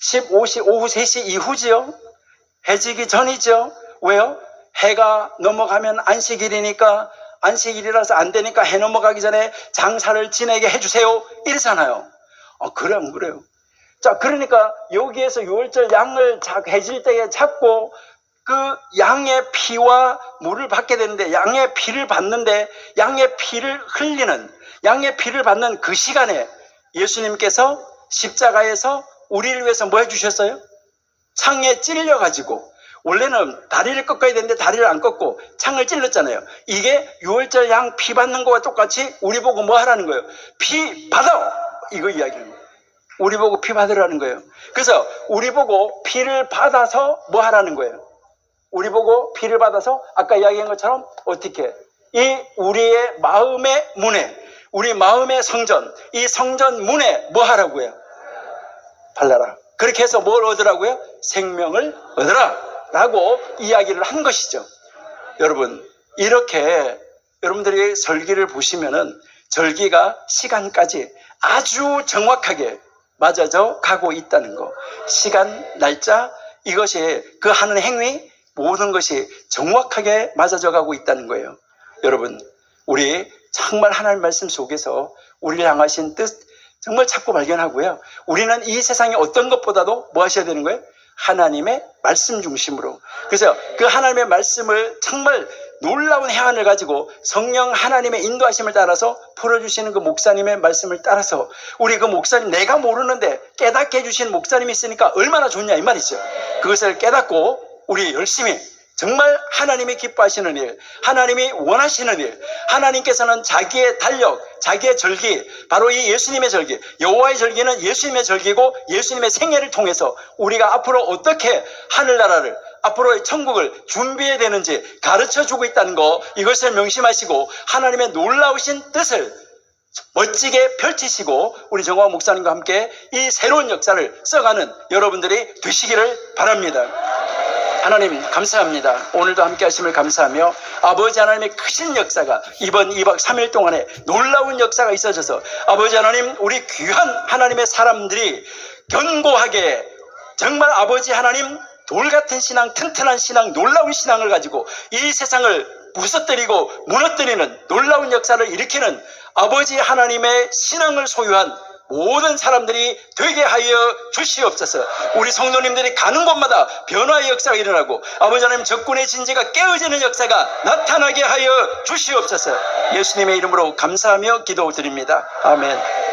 15시 오후 3시 이후지요. 해지기 전이죠. 왜요? 해가 넘어가면 안식일이니까 안식일이라서 안 되니까 해 넘어가기 전에 장사를 지내게 해주세요 이러잖아요. 그래 안 그래요? 자, 그러니까 여기에서 6월절 양을 해질 때에 잡고 그 양의 피와 물을 받게 되는데 양의 피를 받는데 양의 피를 흘리는 양의 피를 받는 그 시간에 예수님께서 십자가에서 우리를 위해서 뭐 해주셨어요? 창에 찔려가지고 원래는 다리를 꺾어야 되는데 다리를 안 꺾고 창을 찔렀잖아요. 이게 6월절 양 피 받는 거와 똑같이 우리 보고 뭐 하라는 거예요? 피 받아! 이거 이야기하는 거예요. 우리 보고 피 받으라는 거예요. 그래서 우리 보고 피를 받아서 뭐 하라는 거예요? 우리 보고 피를 받아서 아까 이야기한 것처럼 어떻게? 이 우리의 마음의 문에 우리 마음의 성전, 이 성전 문에 뭐 하라고요? 발라라. 그렇게 해서 뭘 얻으라고요? 생명을 얻으라 라고 이야기를 한 것이죠. 여러분, 이렇게 여러분들이 절기를 보시면은 절기가 시간까지 아주 정확하게 맞아져 가고 있다는 거. 시간, 날짜, 이것이 그 하는 행위, 모든 것이 정확하게 맞아져 가고 있다는 거예요. 여러분, 우리 정말 하나님 말씀 속에서 우리를 향하신 뜻 정말 찾고 발견하고요. 우리는 이 세상의 어떤 것보다도 뭐 하셔야 되는 거예요? 하나님의 말씀 중심으로. 그래서 그 하나님의 말씀을 정말 놀라운 해안을 가지고 성령 하나님의 인도하심을 따라서 풀어주시는 그 목사님의 말씀을 따라서 우리 그 목사님, 내가 모르는데 깨닫게 해주신 목사님이 있으니까 얼마나 좋냐 이 말이죠. 그것을 깨닫고 우리 열심히 정말 하나님이 기뻐하시는 일, 하나님이 원하시는 일, 하나님께서는 자기의 달력, 자기의 절기, 바로 이 예수님의 절기, 여호와의 절기는 예수님의 절기고 예수님의 생애를 통해서 우리가 앞으로 어떻게 하늘나라를, 앞으로의 천국을 준비해야 되는지 가르쳐주고 있다는 거, 이것을 명심하시고 하나님의 놀라우신 뜻을 멋지게 펼치시고 우리 정광 목사님과 함께 이 새로운 역사를 써가는 여러분들이 되시기를 바랍니다. 하나님 감사합니다. 오늘도 함께 하심을 감사하며 아버지 하나님의 크신 역사가 이번 2박 3일 동안에 놀라운 역사가 있어져서 아버지 하나님, 우리 귀한 하나님의 사람들이 견고하게 정말 아버지 하나님 돌같은 신앙, 튼튼한 신앙, 놀라운 신앙을 가지고 이 세상을 부서뜨리고 무너뜨리는 놀라운 역사를 일으키는 아버지 하나님의 신앙을 소유한 모든 사람들이 되게 하여 주시옵소서. 우리 성도님들이 가는 곳마다 변화의 역사가 일어나고 아버지 하나님 적군의 진지가 깨어지는 역사가 나타나게 하여 주시옵소서. 예수님의 이름으로 감사하며 기도드립니다. 아멘.